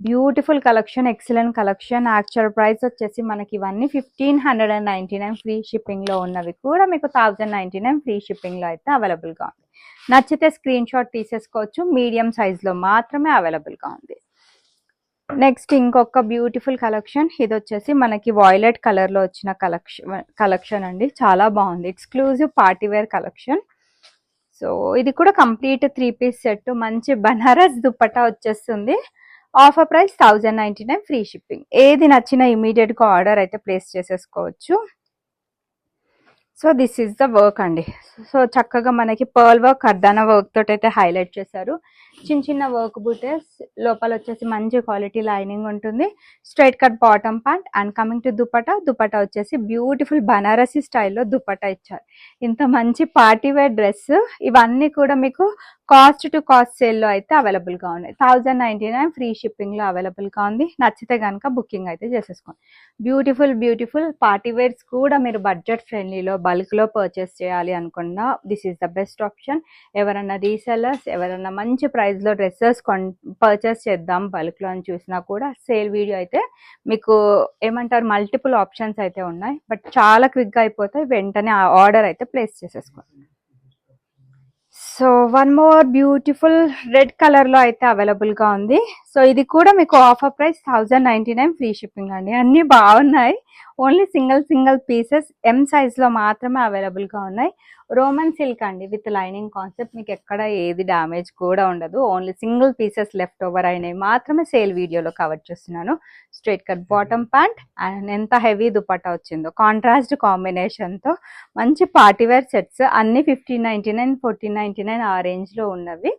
Beautiful collection, excellent collection. Actual price వచ్చేసి మనకి ఇవన్నీ 1599 ఫ్రీ షిప్పింగ్లో ఉన్నవి కూడా మీకు 1099 ఫ్రీ షిప్పింగ్లో అయితే అవైలబుల్గా ఉంది. నచ్చితే స్క్రీన్ షాట్ తీసేసుకోవచ్చు. మీడియం సైజ్లో మాత్రమే అవైలబుల్గా ఉంది. నెక్స్ట్ ఇంకొక బ్యూటిఫుల్ కలెక్షన్, ఇది వచ్చేసి మనకి వాయిలెట్ కలర్లో వచ్చిన కలెక్షన్ అండి. చాలా బాగుంది, ఎక్స్క్లూజివ్ పార్టీవేర్ కలెక్షన్. సో ఇది కూడా కంప్లీట్ 3 పీస్ సెట్, మంచి బనారస్ దుపట్టా వచ్చేస్తుంది. Offer price 1099 free shipping. ఏది నచ్చినా ఇమీడియట్గా ఆర్డర్ అయితే ప్లేస్ చేసేసుకోవచ్చు. So this is the work అండి. సో చక్కగా మనకి పర్ల్ వర్క్, కర్దాన వర్క్ తోటి అయితే హైలైట్ చేశారు. చిన్న వర్క్ బూటెస్, లోపల వచ్చేసి మంచి క్వాలిటీ లైనింగ్ ఉంటుంది. Straight cut bottom pant. And coming to dupatta వచ్చేసి బ్యూటిఫుల్ బనారసీ స్టైల్లో దుపట్టా ఇచ్చారు. ఇంత మంచి పార్టీ వేర్ డ్రెస్, ఇవన్నీ కూడా మీకు కాస్ట్ టు కాస్ట్ సేల్లో అయితే అవైలబుల్గా ఉన్నాయి. 1099 ఫ్రీ షిప్పింగ్లో అవైలబుల్గా ఉంది. నచ్చితే కనుక బుకింగ్ అయితే చేసేసుకోండి. బ్యూటిఫుల్ పార్టీ వేర్స్ కూడా మీరు బడ్జెట్ ఫ్రెండ్లీలో బల్క్లో పర్చేస్ చేయాలి అనుకున్నా this is the best option. ఎవరన్నా రీసెల్లర్స్, ఎవరన్నా మంచి ప్రైస్లో డ్రెస్సెస్ పర్చేస్ చేద్దాం బల్క్లో అని చూసినా కూడా సేల్ వీడియో అయితే మీకు ఏమంటారు, మల్టిపుల్ ఆప్షన్స్ అయితే ఉన్నాయి. బట్ చాలా క్విక్గా అయిపోతాయి, వెంటనే ఆ ఆర్డర్ అయితే ప్లేస్ చేసేసుకోండి. So one more beautiful red కలర్లో అయితే అవైలబుల్గా ఉంది. సో ఇది కూడా మీకు ఆఫర్ ప్రైస్ 1099 ఫ్రీ షిప్పింగ్ అండి. అన్నీ బాగున్నాయి. ఓన్లీ సింగిల్ పీసెస్ ఎం సైజ్లో మాత్రమే అవైలబుల్గా ఉన్నాయి. రోమన్ సిల్క్ అండి విత్ లైనింగ్ కాన్సెప్ట్, మీకు ఎక్కడ ఏది డ్యామేజ్ కూడా ఉండదు. Only single pieces left over అయినవి మాత్రమే సేల్ వీడియోలో కవర్ చేస్తున్నాను. Straight cut bottom pant and ఎంత హెవీ దుపట్టా వచ్చిందో కాంట్రాస్ట్ కాంబినేషన్తో. మంచి పార్టీవేర్ సెట్స్ అన్ని 1599 1499 ఆ రేంజ్లో ఉన్నవి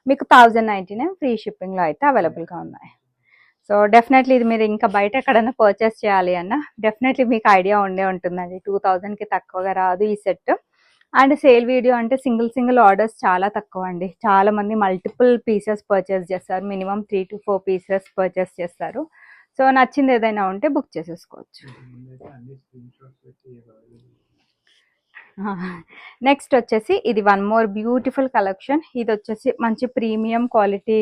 మీకు 1099 ఫ్రీ షిప్పింగ్లో అయితే అవైలబుల్గా ఉన్నాయి. సో డెఫినెట్లీ ఇది మీరు ఇంకా బయట ఎక్కడైనా పర్చేస్ చేయాలి అన్న డెఫినెట్లీ మీకు ఐడియా ఉంటుందండి. 2000కి తక్కువగా రాదు ఈ సెట్. అండ్ సేల్ వీడియో అంటే సింగిల్ ఆర్డర్స్ చాలా తక్కువ అండి. చాలా మంది మల్టిపుల్ పీసెస్ పర్చేస్ చేస్తారు, మినిమం 3 to 4 పీసెస్ పర్చేస్ చేస్తారు. సో నచ్చింది ఏదైనా ఉంటే బుక్ చేసేసుకోవచ్చు. నెక్స్ట్ వచ్చేసి ఇది వన్ మోర్ బ్యూటిఫుల్ కలెక్షన్. ఇది వచ్చేసి మంచి ప్రీమియం క్వాలిటీ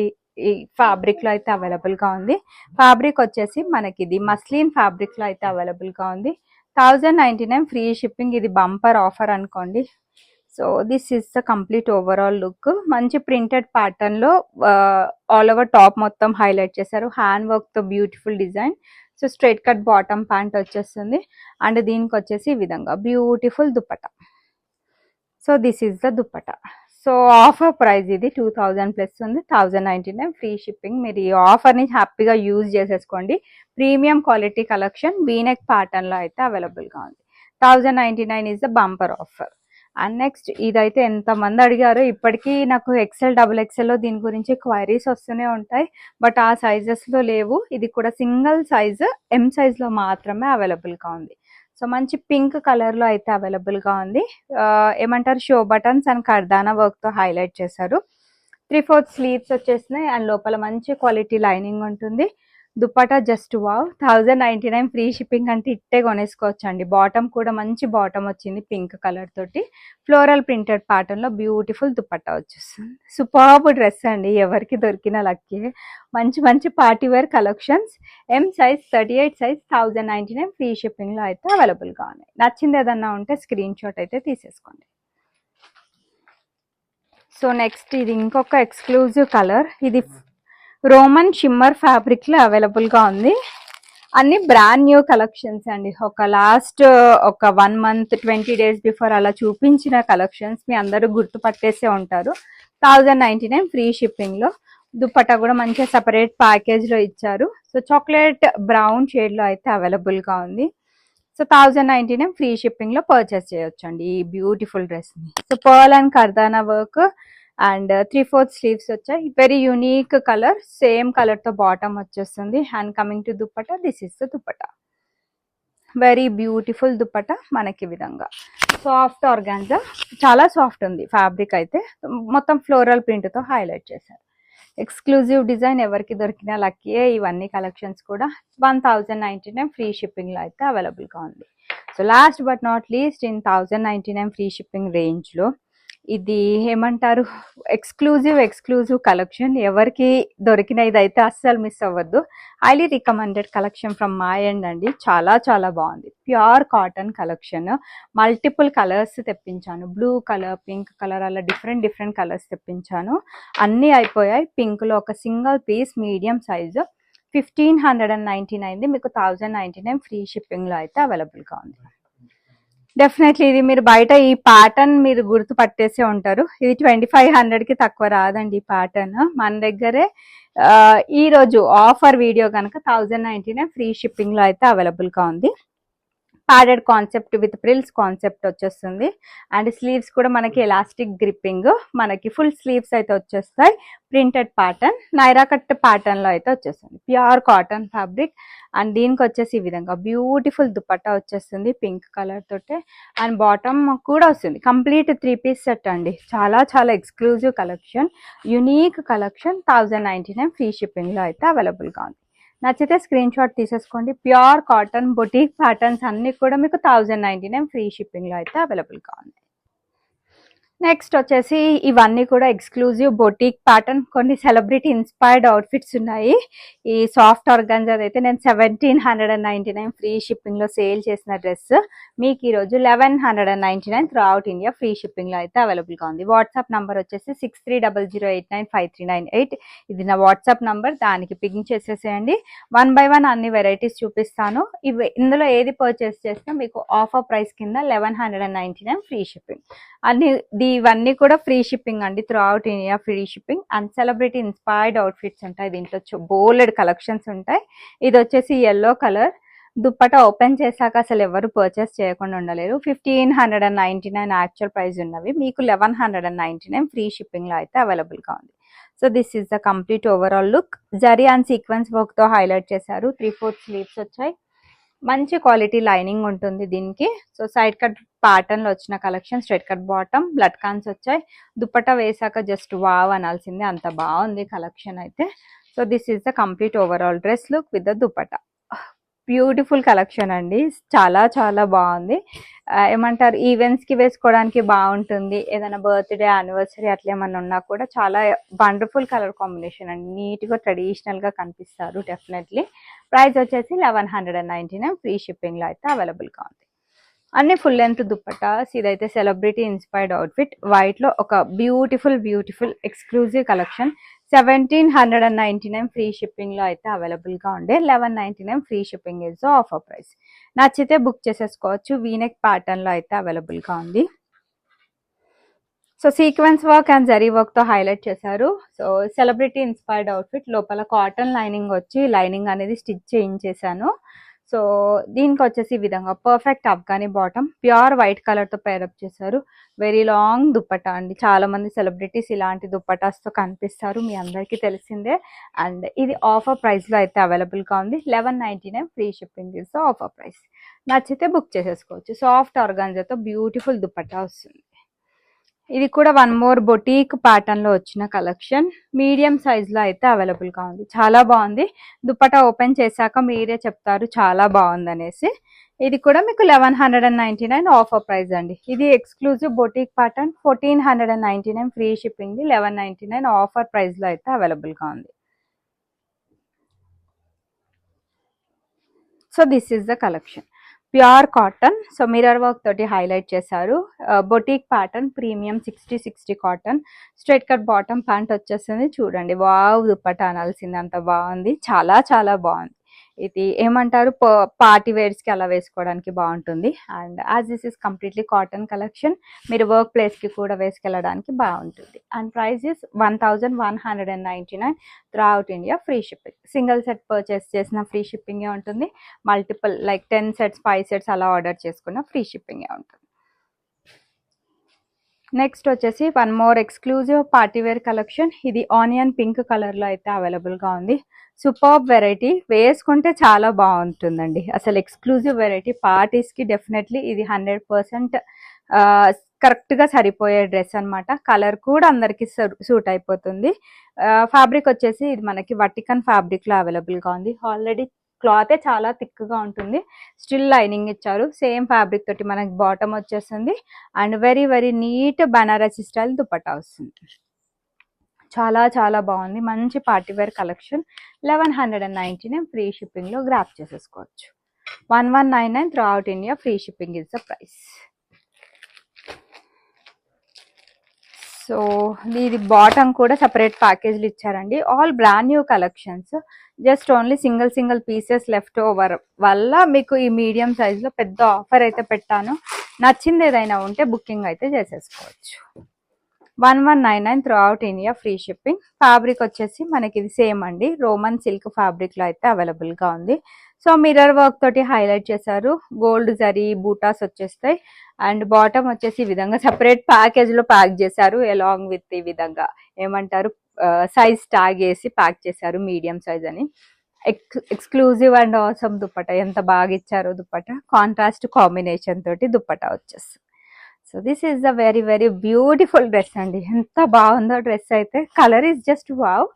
ఫ్యాబ్రిక్లో అయితే అవైలబుల్గా ఉంది. ఫ్యాబ్రిక్ వచ్చేసి మనకి ఇది మస్లిన్ ఫ్యాబ్రిక్లో అయితే అవైలబుల్గా ఉంది. 1099 ఫ్రీ షిప్పింగ్. ఇది బంపర్ ఆఫర్ అనుకోండి. So this is the complete overall look. మంచి ప్రింటెడ్ ప్యాటర్న్లో ఆల్ ఓవర్ టాప్ మొత్తం హైలైట్ చేశారు. హ్యాండ్ వర్క్తో beautiful design. So straight cut bottom pant వచ్చేస్తుంది. అండ్ దీనికి వచ్చేసి ఈ విధంగా beautiful dupatta. So this is the dupatta. So offer price ఇది 2000 ప్లస్ ఉంది, 1099 ఫ్రీ షిప్పింగ్. మీరు ఈ ఆఫర్ని హ్యాపీగా యూజ్ చేసేసుకోండి. ప్రీమియం క్వాలిటీ కలెక్షన్ వీనెక్ ప్యాటర్న్లో అయితే అవైలబుల్గా ఉంది. 1099 is the bumper offer. And next ఇదైతే ఎంతమంది అడిగారో, ఇప్పటికీ నాకు XL XXL దీని గురించి క్వైరీస్ వస్తూనే ఉంటాయి. బట్ ఆ సైజెస్లో లేవు. ఇది కూడా సింగిల్ సైజు ఎం సైజ్లో మాత్రమే అవైలబుల్గా ఉంది. సో మంచి పింక్ కలర్లో అయితే అవైలబుల్గా ఉంది. ఏమంటారు, షో బటన్స్ అండ్ కర్దానా వర్క్తో హైలైట్ చేశారు. 3/4 స్లీవ్స్ వచ్చేసినాయి. అండ్ లోపల మంచి క్వాలిటీ లైనింగ్ ఉంటుంది. Dupatta just wow, 1099 free shipping అంటే ఇట్టే కొనేసుకోవచ్చు అండి. బాటమ్ కూడా మంచి బాటమ్ వచ్చింది పింక్ కలర్ తోటి, ఫ్లోరల్ ప్రింటెడ్ ప్యాటర్న్ లో బ్యూటిఫుల్ దుపట్టా వచ్చేస్తుంది. సూపర్బ్ డ్రెస్ అండి, ఎవరికి దొరికిన లక్కీ. మంచి మంచి party wear collections, M size 38 size 1099 free shipping లో అయితే అవైలబుల్ గా ఉన్నాయి. నచ్చింది ఏదన్నా ఉంటే స్క్రీన్ షాట్ అయితే తీసేసుకోండి. సో నెక్స్ట్ ఇది ఇంకొక ఎక్స్క్లూజివ్ కలర్, ఇది రోమన్ షిమ్మర్ ఫ్యాబ్రిక్ లో అవైలబుల్ గా ఉంది. అన్ని బ్రాండ్ న్యూ కలెక్షన్స్ అండి. ఒక లాస్ట్ ఒక 1 మంత్ 20 డేస్ బిఫోర్ అలా చూపించిన కలెక్షన్స్ మీ అందరూ గుర్తుపట్టేసే ఉంటారు. 1099 ఫ్రీ షిప్పింగ్ లో. దుపట్టా కూడా మంచిగా సెపరేట్ ప్యాకేజ్ లో ఇచ్చారు. సో చాక్లెట్ బ్రౌన్ షేడ్ లో అయితే అవైలబుల్ గా ఉంది. సో 1099 ఫ్రీ షిప్పింగ్ లో పర్చేస్ చేయొచ్చు అండి ఈ బ్యూటిఫుల్ డ్రెస్ ని. సో పర్ల్ అండ్ కర్దానా వర్క్ అండ్ 3/4 స్లీవ్స్ వచ్చాయి. Very unique colour, same colour తో బాటమ్ వచ్చేస్తుంది. And coming to dupatta, this is the dupatta. Very beautiful dupatta మనకి విధంగా సాఫ్ట్ ఆర్గాన్జా, చాలా సాఫ్ట్ ఉంది ఫ్యాబ్రిక్ అయితే. మొత్తం ఫ్లోరల్ ప్రింట్ తో హైలైట్ చేశారు. ఎక్స్క్లూజివ్ డిజైన్, ఎవరికి దొరికిన లక్కీయే. ఇవన్నీ కలెక్షన్స్ కూడా 1099 ఫ్రీ షిప్పింగ్ లో అయితే అవైలబుల్ గా ఉంది. So last but not least, in 1099 free shipping range లో ఇది ఏమంటారు, ఎక్స్క్లూజివ్ కలెక్షన్. ఎవరికి దొరికిన ఇదైతే అస్సలు మిస్ అవ్వద్దు. Highly recommended collection from my end అండి. చాలా చాలా బాగుంది. Pure cotton collection, multiple colours తెప్పించాను. బ్లూ కలర్, పింక్ కలర్, అలా డిఫరెంట్ కలర్స్ తెప్పించాను. అన్నీ అయిపోయాయి. పింక్ లో ఒక సింగిల్ పీస్ మీడియం సైజు 1599, మీకు 1099 ఫ్రీ షిప్పింగ్ లో అయితే అవైలబుల్ గా ఉంది. డెఫినెట్లీ ఇది మీరు బయట ఈ ప్యాటర్న్ మీరు గుర్తు పట్టేసే ఉంటారు. ఇది 2500 కి తక్కువ రాదండి ఈ ప్యాటర్న్. మన దగ్గరే ఈ రోజు ఆఫర్ వీడియో కనుక 1099 ఫ్రీ షిప్పింగ్ లో అయితే అవైలబుల్ గా ఉంది. ప్యాడెడ్ కాన్సెప్ట్ విత్ ప్రిల్స్ కాన్సెప్ట్ వచ్చేస్తుంది. అండ్ స్లీవ్స్ కూడా మనకి ఎలాస్టిక్ గ్రిప్పింగ్, మనకి ఫుల్ స్లీవ్స్ అయితే వచ్చేస్తాయి. Printed pattern, Naira cut pattern లో అయితే వచ్చేస్తుంది. Pure cotton fabric. అండ్ దీనికి వచ్చేసి ఈ విధంగా బ్యూటిఫుల్ దుపట్టా వచ్చేస్తుంది పింక్ కలర్ తోటే. అండ్ బాటమ్ కూడా వస్తుంది. కంప్లీట్ 3 పీస్ సెట్ అండి. చాలా చాలా exclusive collection, unique collection. 1099 free shipping లో అయితే అవైలబుల్ గా ఉంది. నచ్చితే స్క్రీన్ షాట్ తీసేసుకోండి. ప్యూర్ కాటన్ బొటిక్ ప్యాటర్న్స్ అన్ని కూడా మీకు 1099 ఫ్రీ షిప్పింగ్ లో అయితే అవైలబుల్ గా ఉంది. నెక్స్ట్ వచ్చేసి ఇవన్నీ కూడా ఎక్స్క్లూజివ్ బొటిక్ ప్యాటర్న్, కొన్ని సెలబ్రిటీ ఇన్స్పైర్డ్ అవుట్ఫిట్స్ ఉన్నాయి. ఈ సాఫ్ట్ ఆర్గాన్జా అయితే నేను 1799 ఫ్రీ షిప్పింగ్ లో సేల్ చేసిన డ్రెస్ మీకు ఈరోజు 1199 throughout India free shipping లో అయితే అవైలబుల్ గా ఉంది. వాట్సాప్ నంబర్ వచ్చేసి 6300895398. ఇది నా వాట్సాప్ నంబర్, దానికి పింగ్ చేసేసేయండి. 1 by 1 అన్ని వెరైటీస్ చూపిస్తాను. ఇందులో ఏది పర్చేస్ చేసినా మీకు ఆఫర్ ప్రైస్ కింద 1199 ఫ్రీ షిప్పింగ్. ఇవన్నీ కూడా ఫ్రీ షిప్పింగ్ అండి, through out India free shipping. And celebrity inspired outfits ఉంటాయి దీంట్లో, బోల్డ్ కలెక్షన్స్ ఉంటాయి. ఇది వచ్చేసి ఎల్లో కలర్. దుప్పటా ఓపెన్ చేశాక అసలు ఎవరు పర్చేస్ చేయకుండా ఉండలేరు. 1599 యాక్చువల్ ప్రైస్ ఉన్నవి మీకు 1199 ఫ్రీ షిప్పింగ్ లో అయితే అవైలబుల్ గా ఉంది. So this is the complete overall look. Zari and sequence work తో హైలైట్ చేశారు. 3/4 స్లీవ్స్ వచ్చాయి. మంచి క్వాలిటీ లైనింగ్ ఉంటుంది దీనికి. సో సైడ్ కట్ ప్యాటర్న్ లో వచ్చిన కలెక్షన్, స్ట్రైట్ కట్ బాటమ్, లట్కాన్స్ వచ్చాయి. దుపట్టా వేసాక జస్ట్ వావ్ అనాల్సిందే, అంత బాగుంది కలెక్షన్ అయితే. So this is the complete overall dress look with the dupatta. Beautiful collection అండి, చాలా చాలా బాగుంది. ఏమంటారు, ఈవెంట్స్ కి వేసుకోవడానికి బాగుంటుంది. ఏదైనా బర్త్డే, యానివర్సరీ అట్లా ఏమన్నా ఉన్నా కూడా చాలా వండర్ఫుల్ కలర్ కాంబినేషన్ అండి. నీట్ గా ట్రెడిషనల్ గా కనిపిస్తారు డెఫినెట్లీ. ప్రైస్ వచ్చేసి 1199 ఫ్రీ షిప్పింగ్ లో అయితే అవైలబుల్ గా ఉంది. అన్ని ఫుల్ లెంత్ దుప్పటాస్. ఇదైతే సెలబ్రిటీ ఇన్స్పైర్డ్ అవుట్ఫిట్, వైట్ లో ఒక beautiful exclusive collection. 1799 free shipping లో అయితే అవైలబుల్ గా ఉండే. 1199 free shipping is offer price. నచ్చితే బుక్ చేసేసుకోవచ్చు. వీనెక్ ప్యాటర్న్ లో అయితే అవైలబుల్ గా ఉంది. So sequence work and zari work తో హైలైట్ చేశారు. సో సెలబ్రిటీ ఇన్స్పైర్డ్ అవుట్ఫిట్, లోపల కాటన్ లైనింగ్ వచ్చి లైనింగ్ అనేది స్టిచ్ చేయించేసాను. సో దీనికి వచ్చేసి ఈ విధంగా perfect Afghani bottom, pure white colour తో పేరప్ చేశారు. వెరీ లాంగ్ దుప్పటా అండి. చాలా మంది సెలబ్రిటీస్ ఇలాంటి దుప్పటాస్ తో కనిపిస్తారు, మీ అందరికీ తెలిసిందే. అండ్ ఇది ఆఫర్ ప్రైస్ లో అయితే అవైలబుల్ గా ఉంది. 1199 free shipping is offer price. నచ్చితే బుక్ చేసేసుకోవచ్చు. సాఫ్ట్ ఆర్గాన్జాతో బ్యూటిఫుల్ దుప్పటా వస్తుంది. ఇది కూడా వన్ మోర్ బొటీక్ ప్యాటర్న్ లో వచ్చిన కలెక్షన్. మీడియం సైజ్ లో అయితే అవైలబుల్ గా ఉంది. చాలా బాగుంది. దుపట్టా ఓపెన్ చేశాక మీరే చెప్తారు చాలా బాగుంది అనేసి. ఇది కూడా మీకు 1199 ఆఫర్ ప్రైస్ అండి. ఇది exclusive boutique pattern. 1499 free shipping. 1199 offer price లో అయితే అవైలబుల్ గా ఉంది. So this is the collection. Pure cotton. So mirror work తోటి హైలైట్ చేశారు. Boutique pattern premium 60 cotton. Straight cut bottom pant వచ్చేస్తుంది. చూడండి వావ్ దుపట్టా అనాల్సింది, అంత బాగుంది. చాలా చాలా బాగుంది. ఇది ఏమంటారు పార్టీ వేర్స్ కి అలా వేసుకోవడానికి బాగుంటుంది. And as this is completely cotton collection, మీరు వర్క్ ప్లేస్ కి కూడా వేసుకెళ్ళడానికి బాగుంటుంది. And price is 1199 throughout India free shipping. Single set purchase చేసిన ఫ్రీ షిప్పింగ్ ఉంటుంది. మల్టిపుల్ లైక్ 10 సెట్స్ 5 సెట్స్ అలా ఆర్డర్ చేసుకున్న ఫ్రీ షిప్పింగ్ ఉంటుంది. నెక్స్ట్ వచ్చేసి one more exclusive party wear collection. ఇది ఆనియన్ పింక్ కలర్ లో అయితే అవైలబుల్ గా ఉంది. సూపర్ వెరైటీ, వేసుకుంటే చాలా బాగుంటుందండి. అసలు ఎక్స్క్లూజివ్ వెరైటీ, పార్టీస్ కి డెఫినెట్లీ ఇది 100% కరెక్ట్ గా సరిపోయే డ్రెస్ అనమాట. కలర్ కూడా అందరికి సూట్ అయిపోతుంది. ఫ్యాబ్రిక్ వచ్చేసి ఇది మనకి వటికన్ ఫ్యాబ్రిక్ లో అవైలబుల్ గా ఉంది. ఆల్రెడీ క్లాత్ చాలా థిక్ గా ఉంటుంది. స్టిల్ లైనింగ్ ఇచ్చారు. సేమ్ ఫ్యాబ్రిక్ తోటి మనకి బాటమ్ వచ్చేస్తుంది. And very very neat Banarasi style dupatta వస్తుంది. చాలా చాలా బాగుంది. మంచి పార్టీవేర్ కలెక్షన్. 1199 ఫ్రీ షిప్పింగ్ లో గ్రాప్ చేసేసుకోవచ్చు. 1199 throughout India free shipping is the price. So ఇది బాటమ్ కూడా సపరేట్ ప్యాకేజ్లు ఇచ్చారండి. All brand new collections. Just only single pieces left over వల్ల మీకు ఈ మీడియం సైజ్ లో పెద్ద ఆఫర్ అయితే పెట్టాను. నచ్చింది ఏదైనా ఉంటే బుకింగ్ అయితే చేసేసుకోవచ్చు. 1199 throughout India free shipping. Fabric వచ్చేసి మనకి ఇది సేమ్ అండి. రోమన్ సిల్క్ ఫ్యాబ్రిక్ లో అయితే అవైలబుల్ గా ఉంది. సో మిర్రర్ వర్క్ తోటి హైలైట్ చేశారు. గోల్డ్ జరీ బూటాస్ వచ్చేస్తాయి. అండ్ బాటమ్ వచ్చేసి ఈ విధంగా సపరేట్ ప్యాకేజ్ లో ప్యాక్ చేశారు. అలాంగ్ విత్ ఈ విధంగా ఏమంటారు సైజ్ ట్యాగ్ వేసి ప్యాక్ చేశారు మీడియం సైజ్ అని. Exclusive and awesome dupatta. ఎంత బాగా ఇచ్చారో దుపట్టా. కాంట్రాస్ట్ కాంబినేషన్ తోటి దుపట్టా వచ్చేస్తుంది. So this is the very very beautiful dress అండి. ఎంత బాగుందో డ్రెస్ అయితే. Colour is just wow.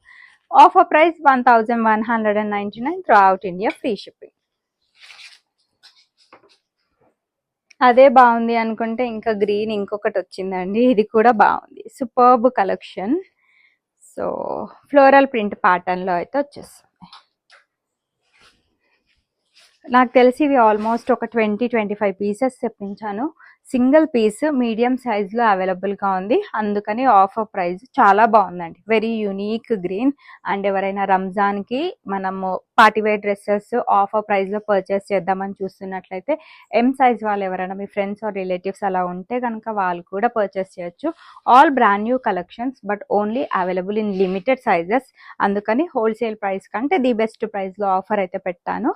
Offer price 1199 throughout India free shipping. అదే బాగుంది అనుకుంటే ఇంకా గ్రీన్ ఇంకొకటి వచ్చిందండి. ఇది కూడా బాగుంది. Superb collection. So floral print pattern లో అయితే వచ్చేస్తుంది. నాకు తెలిసి ఇవి ఆల్మోస్ట్ ఒక 20-25 పీసెస్ తెప్పించాను. సింగిల్ పీస్ మీడియం సైజ్ లో అవైలబుల్ గా ఉంది. అందుకని ఆఫర్ ప్రైస్ చాలా బాగుందండి. Very unique green. అండ్ ఎవరైనా రంజాన్ కి మనము పార్టీవేర్ డ్రెస్సెస్ ఆఫర్ ప్రైస్ లో పర్చేస్ చేద్దామని చూస్తున్నట్లయితే ఎం సైజ్ వాళ్ళు ఎవరైనా మీ ఫ్రెండ్స్ ఆర్ రిలేటివ్స్ అలా ఉంటే కనుక వాళ్ళు కూడా పర్చేస్ చేయొచ్చు. All brand new collections but only available in limited sizes. అందుకని హోల్సేల్ ప్రైస్ కంటే ది బెస్ట్ ప్రైస్ లో ఆఫర్ అయితే పెట్టాను.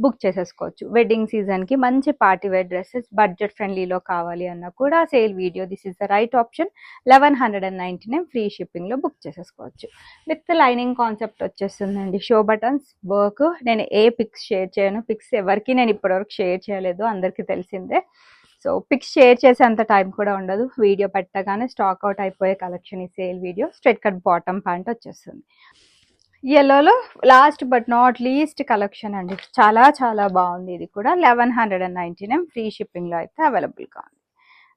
బుక్ చేసేసుకోవచ్చు. వెడ్డింగ్ సీజన్ కి మంచి పార్టీ వేర్ డ్రెస్సెస్ బడ్జెట్ ఫ్రెండ్లీలో కావాలి అన్నా కూడా sale video this is the right option. 1199 free shipping లో బుక్ చేసేసుకోవచ్చు. విత్ లైనింగ్ కాన్సెప్ట్ వచ్చేస్తుందండి. Show buttons work. నేను ఏ పిక్స్ షేర్ చేయను. పిక్స్ ఎవరికి నేను ఇప్పటివరకు షేర్ చేయలేదు, అందరికీ తెలిసిందే. సో పిక్స్ షేర్ చేసేంత టైం కూడా ఉండదు. వీడియో పెట్టగానే స్టాక్ అవుట్ అయిపోయే కలెక్షన్ ఈ sale video. Straight cut bottom pant వచ్చేస్తుంది. ఎల్లోలో last but not least collection అండి. చాలా చాలా బాగుంది. ఇది కూడా 1199 ఫ్రీ షిప్పింగ్ లో అయితే అవైలబుల్ గా ఉంది.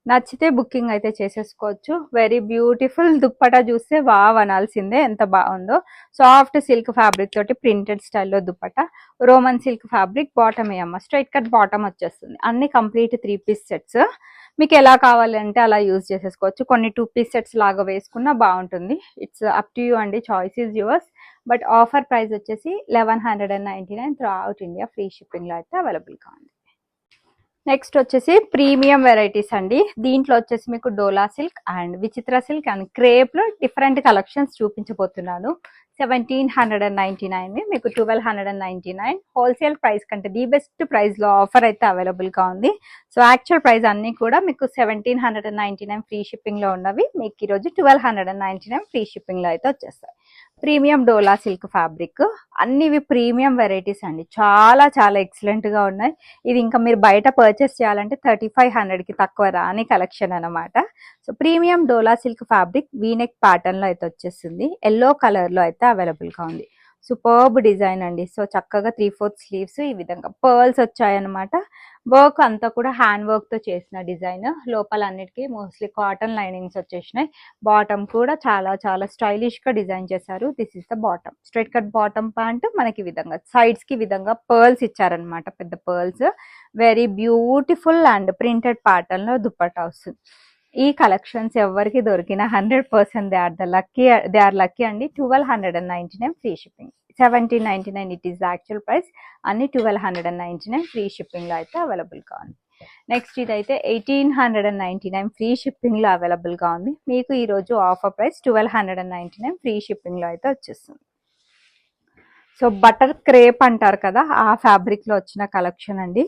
నచ్చితే బుకింగ్ అయితే చేసేసుకోవచ్చు. Very beautiful. దుప్పటా చూస్తే వావ్ అనాల్సిందే, ఎంత బాగుందో. సాఫ్ట్ సిల్క్ ఫ్యాబ్రిక్ తోటి ప్రింటెడ్ స్టైల్లో dupatta. Roman silk fabric. Bottom ఏమో స్ట్రైట్ కట్ బాటమ్ వచ్చేస్తుంది. అన్ని కంప్లీట్ 3 పీస్ సెట్స్. మీకు ఎలా కావాలంటే అలా యూజ్ చేసేసుకోవచ్చు. కొన్ని 2 పీస్ సెట్స్ లాగా వేసుకున్నా బాగుంటుంది. ఇట్స్ అప్ టు యూ అండి. Choice is yours. But offer price వచ్చేసి 1199 throughout India free shipping లో అయితే అవైలబుల్ గా ఉంది. నెక్స్ట్ వచ్చేసి ప్రీమియం వెరైటీస్ అండి. దీంట్లో వచ్చేసి మీకు డోలా సిల్క్ అండ్ విచిత్ర సిల్క్ అండ్ క్రేప్ లో డిఫరెంట్ కలెక్షన్స్ చూపించబోతున్నాను. 1799 మీకు 1299 హోల్సేల్ ప్రైస్ కంటే ది బెస్ట్ ప్రైస్లో ఆఫర్ అయితే అవైలబుల్గా ఉంది. సో యాక్చువల్ ప్రైస్ అన్నీ కూడా మీకు 1799 ఫ్రీ షిప్పింగ్లో ఉన్నవి మీకు ఈరోజు 1299 ఫ్రీ షిప్పింగ్లో అయితే వచ్చేస్తాయి. ప్రీమియం డోలా సిల్క్ ఫ్యాబ్రిక్, అన్నివి ప్రీమియం వెరైటీస్ అండి, చాలా చాలా ఎక్సలెంట్గా ఉన్నాయి. ఇది ఇంకా మీరు బయట పర్చేస్ చేయాలంటే 3500కి తక్కువ రాని కలెక్షన్ అనమాట. సో ప్రీమియం డోలా సిల్క్ ఫ్యాబ్రిక్ వీనెక్ ప్యాటర్న్లో అయితే వచ్చేస్తుంది, ఎల్లో కలర్లో అయితే అవైలబుల్గా ఉంది. సూపర్బ్ డిజైన్ అండి. సో చక్కగా 3/4 స్లీవ్స్, ఈ విధంగా పర్ల్స్ వచ్చాయన్నమాట. వర్క్ అంతా కూడా హ్యాండ్ వర్క్తో చేసిన డిజైన్, లోపల అన్నిటికీ మోస్ట్లీ కాటన్ లైనింగ్స్ వచ్చేసినాయి. బాటమ్ కూడా చాలా చాలా స్టైలిష్గా డిజైన్ చేశారు. This is the bottom, straight cut bottom pant. మనకి ఈ విధంగా సైడ్స్కి విధంగా పర్ల్స్ ఇచ్చారనమాట, పెద్ద pearls. Very beautiful and printed ప్యాటర్న్లో దుపట్టా వస్తుంది. ఈ కలెక్షన్స్ ఎవరికి దొరికిన 100% దే ఆర్ లక్కీ అండి. 1299 free shipping, 1799 it is actual price, అన్ని 1299 ఫ్రీ షిప్పింగ్లో అయితే అవైలబుల్గా ఉంది. నెక్స్ట్ ఇదైతే 1899 ఫ్రీ షిప్పింగ్లో అవైలబుల్గా ఉంది. మీకు ఈరోజు ఆఫర్ ప్రైస్ 1299 ఫ్రీ షిప్పింగ్లో అయితే వచ్చేస్తుంది. సో బటర్ క్రేప్ అంటారు కదా, ఆ ఫ్యాబ్రిక్లో వచ్చిన కలెక్షన్ అండి.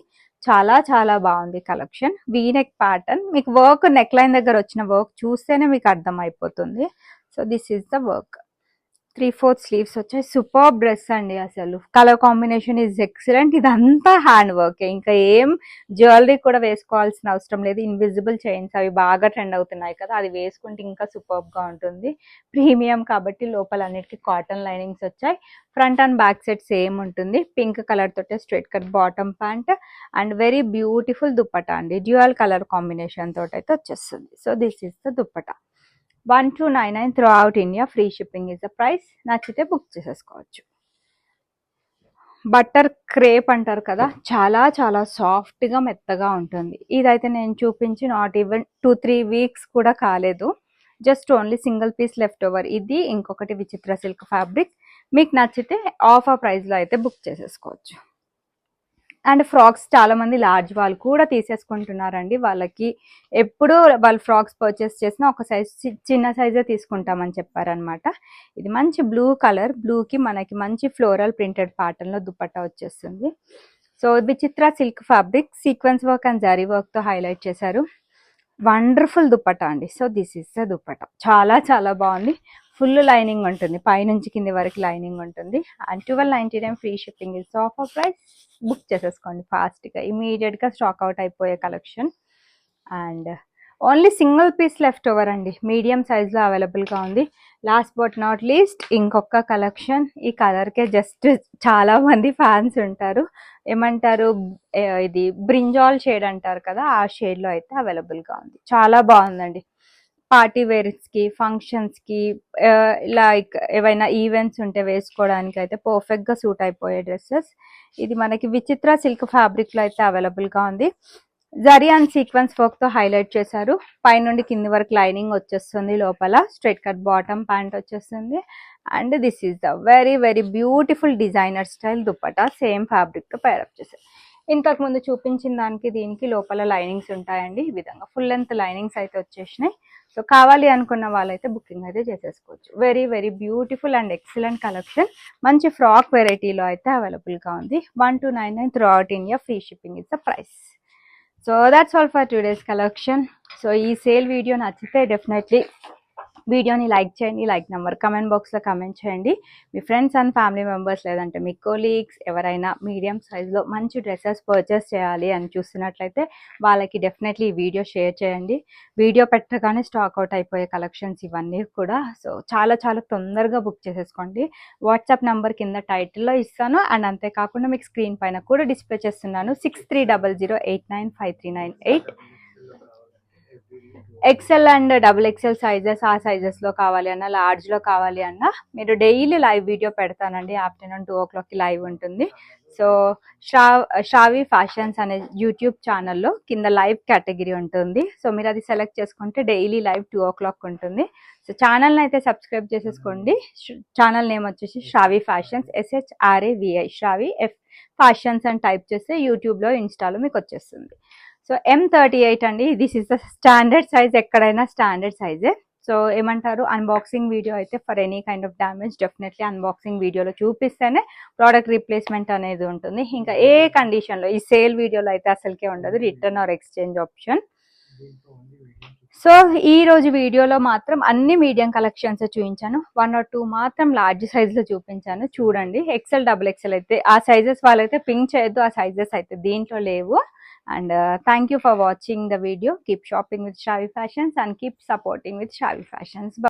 చాలా చాలా బాగుంది కలెక్షన్. వీనెక్ ప్యాటర్న్, మీకు వర్క్ నెక్ లైన్ దగ్గర వచ్చిన వర్క్ చూస్తేనే మీకు అర్థం అయిపోతుంది. So this is the work. 3/4 sleeves వచ్చాయి. సూపర్ డ్రెస్ అండి, అసలు కలర్ కాంబినేషన్ ఈజ్ ఎక్సలెంట్. ఇదంతా హ్యాండ్ వర్క్, ఇంకా ఏం జ్యువెలరీ కూడా వేసుకోవాల్సిన అవసరం లేదు. ఇన్విజిబుల్ చైన్స్ అవి బాగా ట్రెండ్ అవుతున్నాయి కదా, అది వేసుకుంటే ఇంకా సూపర్గా ఉంటుంది. ప్రీమియం కాబట్టి లోపల అన్నిటికీ కాటన్ లైనింగ్స్ వచ్చాయి. Front and back side same ఉంటుంది. పింక్ కలర్ తోటే straight cut bottom pant and very beautiful dupatta అండి, డ్యూయల్ కలర్ కాంబినేషన్ తోటి అయితే వచ్చేస్తుంది. So this is the dupatta. 1299 through out India, free shipping is the price. నచ్చితే book చేసేసుకోవచ్చు. Butter crepe అంటారు కదా, చాలా చాలా సాఫ్ట్గా మెత్తగా ఉంటుంది. ఇదైతే నేను చూపించి నాట్ ఈవెన్ 2-3 వీక్స్ కూడా కాలేదు, just only single piece left over. ఇది ఇంకొకటి విచిత్ర సిల్క్ ఫ్యాబ్రిక్. మీకు నచ్చితే ఆఫర్ ప్రైస్లో అయితే బుక్ చేసేసుకోవచ్చు. అండ్ ఫ్రాక్స్ చాలా మంది లార్జ్ వాళ్ళు కూడా తీసేసుకుంటున్నారండి. వాళ్ళకి ఎప్పుడు వాళ్ళు ఫ్రాక్స్ పర్చేస్ చేసినా ఒక సైజ్ చిన్న సైజే తీసుకుంటామని చెప్పారనమాట. ఇది మంచి బ్లూ కలర్, బ్లూకి మనకి మంచి ఫ్లోరల్ ప్రింటెడ్ ప్యాటర్న్లో దుపట్టా వచ్చేస్తుంది. సో విచిత్ర silk fabric, sequence work and zari వర్క్తో హైలైట్ చేశారు. వండర్ఫుల్ దుపట్టా అండి. So this is the dupatta, చాలా చాలా బాగుంది. ఫుల్ లైనింగ్ ఉంటుంది, పైనుంచి కింది వరకు లైనింగ్ ఉంటుంది. And 1299 free shipping is offer price. Book చేసేసుకోండి ఫాస్ట్గా, ఇమీడియట్గా స్టాక్ అవుట్ అయిపోయే collection. And only single piece left over అండి, మీడియం సైజ్లో అవైలబుల్గా ఉంది. లాస్ట్ బట్ నాట్ లీస్ట్ ఇంకొక కలెక్షన్. ఈ కలర్కే జస్ట్ చాలా మంది ఫ్యాన్స్ ఉంటారు. ఏమంటారు, ఇది బ్రింజాల్ షేడ్ అంటారు కదా, ఆ షేడ్లో అయితే అవైలబుల్గా ఉంది. చాలా బాగుందండి. పార్టీ వేర్స్కి, ఫంక్షన్స్కి, లైక్ ఏవైనా ఈవెంట్స్ ఉంటే వేసుకోవడానికి అయితే పర్ఫెక్ట్గా సూట్ అయిపోయే డ్రెస్సెస్. ఇది మనకి విచిత్ర సిల్క్ ఫ్యాబ్రిక్లో అయితే అవైలబుల్గా ఉంది. జరీ అండ్ సీక్వెన్స్ వర్క్తో హైలైట్ చేశారు. పైనుండి కింది వరకు లైనింగ్ వచ్చేస్తుంది, లోపల స్ట్రైట్ కట్ బాటమ్ ప్యాంట్ వచ్చేస్తుంది. And this is the very very beautiful designer style dupatta, same ఫ్యాబ్రిక్తో పేరప్ చేశారు. ఇంతకుముందు చూపించిన దానికి దీనికి లోపల లైనింగ్స్ ఉంటాయండి. ఈ విధంగా ఫుల్ లెంత్ లైనింగ్స్ అయితే వచ్చేసినాయి. సో కావాలి అనుకున్న వాళ్ళైతే బుకింగ్ అయితే చేసేసుకోవచ్చు. Very very beautiful and excellent collection. మంచి ఫ్రాక్ వెరైటీలో అయితే అవైలబుల్గా ఉంది. 1299 through out India, free shipping is the price. So that's all for today's collection. So ఈ సేల్ వీడియో నచ్చితే డెఫినెట్లీ వీడియోని లైక్ చేయండి, లైక్ నెంబర్ కమెంట్ బాక్స్లో కమెంట్ చేయండి. మీ ఫ్రెండ్స్ అండ్ ఫ్యామిలీ మెంబర్స్ లేదంటే మీ కొలీగ్స్ ఎవరైనా మీడియం సైజ్లో మంచి డ్రెస్సెస్ పర్చేస్ చేయాలి అని చూస్తున్నట్లయితే వాళ్ళకి డెఫినెట్లీ ఈ వీడియో షేర్ చేయండి. వీడియో పెట్టగానే స్టాక్ అవుట్ అయిపోయే కలెక్షన్స్ ఇవన్నీ కూడా. సో చాలా చాలా తొందరగా బుక్ చేసేసుకోండి. వాట్సాప్ నెంబర్ కింద టైటిల్లో ఇస్తాను. అండ్ అంతేకాకుండా మీకు స్క్రీన్ పైన కూడా డిస్ప్లే చేస్తున్నాను. 6300895398. ఎక్సెల్ అండ్ XXL సైజెస్, ఆ సైజెస్లో కావాలి అన్న, లార్జ్లో కావాలి అన్న, మీరు డైలీ లైవ్ వీడియో పెడతానండి. ఆఫ్టర్నూన్ 2 o'clockకి లైవ్ ఉంటుంది. సో శ్రావి ఫ్యాషన్స్ అనే యూట్యూబ్ ఛానల్లో కింద లైవ్ కేటగిరీ ఉంటుంది. సో మీరు అది సెలెక్ట్ చేసుకుంటే డైలీ లైవ్ 2 o'clock ఉంటుంది. సో ఛానల్ని అయితే సబ్స్క్రైబ్ చేసేసుకోండి. ఛానల్ నేమ్ వచ్చేసి Shravi fashions, SHRAVI, Shravi fashions అని టైప్ చేస్తే యూట్యూబ్లో, ఇన్స్టాలో మీకు వచ్చేస్తుంది. సో M38 అండి, this is the standard size, ఎక్కడైనా స్టాండర్డ్ సైజే. సో ఏమంటారు, అన్బాక్సింగ్ వీడియో అయితే for any kind of damage definitely unboxing వీడియోలో చూపిస్తేనే ప్రోడక్ట్ రీప్లేస్మెంట్ అనేది ఉంటుంది. ఇంకా ఏ కండిషన్లో ఈ సేల్ వీడియోలో అయితే అసలుకే ఉండదు return or exchange option. So ఈ రోజు వీడియోలో మాత్రం అన్ని మీడియం కలెక్షన్స్ చూపించాను, 1 or 2 మాత్రం లార్జ్ సైజ్లో చూపించాను. చూడండి, XL XXL అయితే ఆ సైజెస్ వాళ్ళైతే పింక్ చేయొద్దు, ఆ సైజెస్ అయితే దీంట్లో లేవు. And thank you for watching the video. Keep shopping with Shravi Fashions and keep supporting with Shravi Fashions. Bye.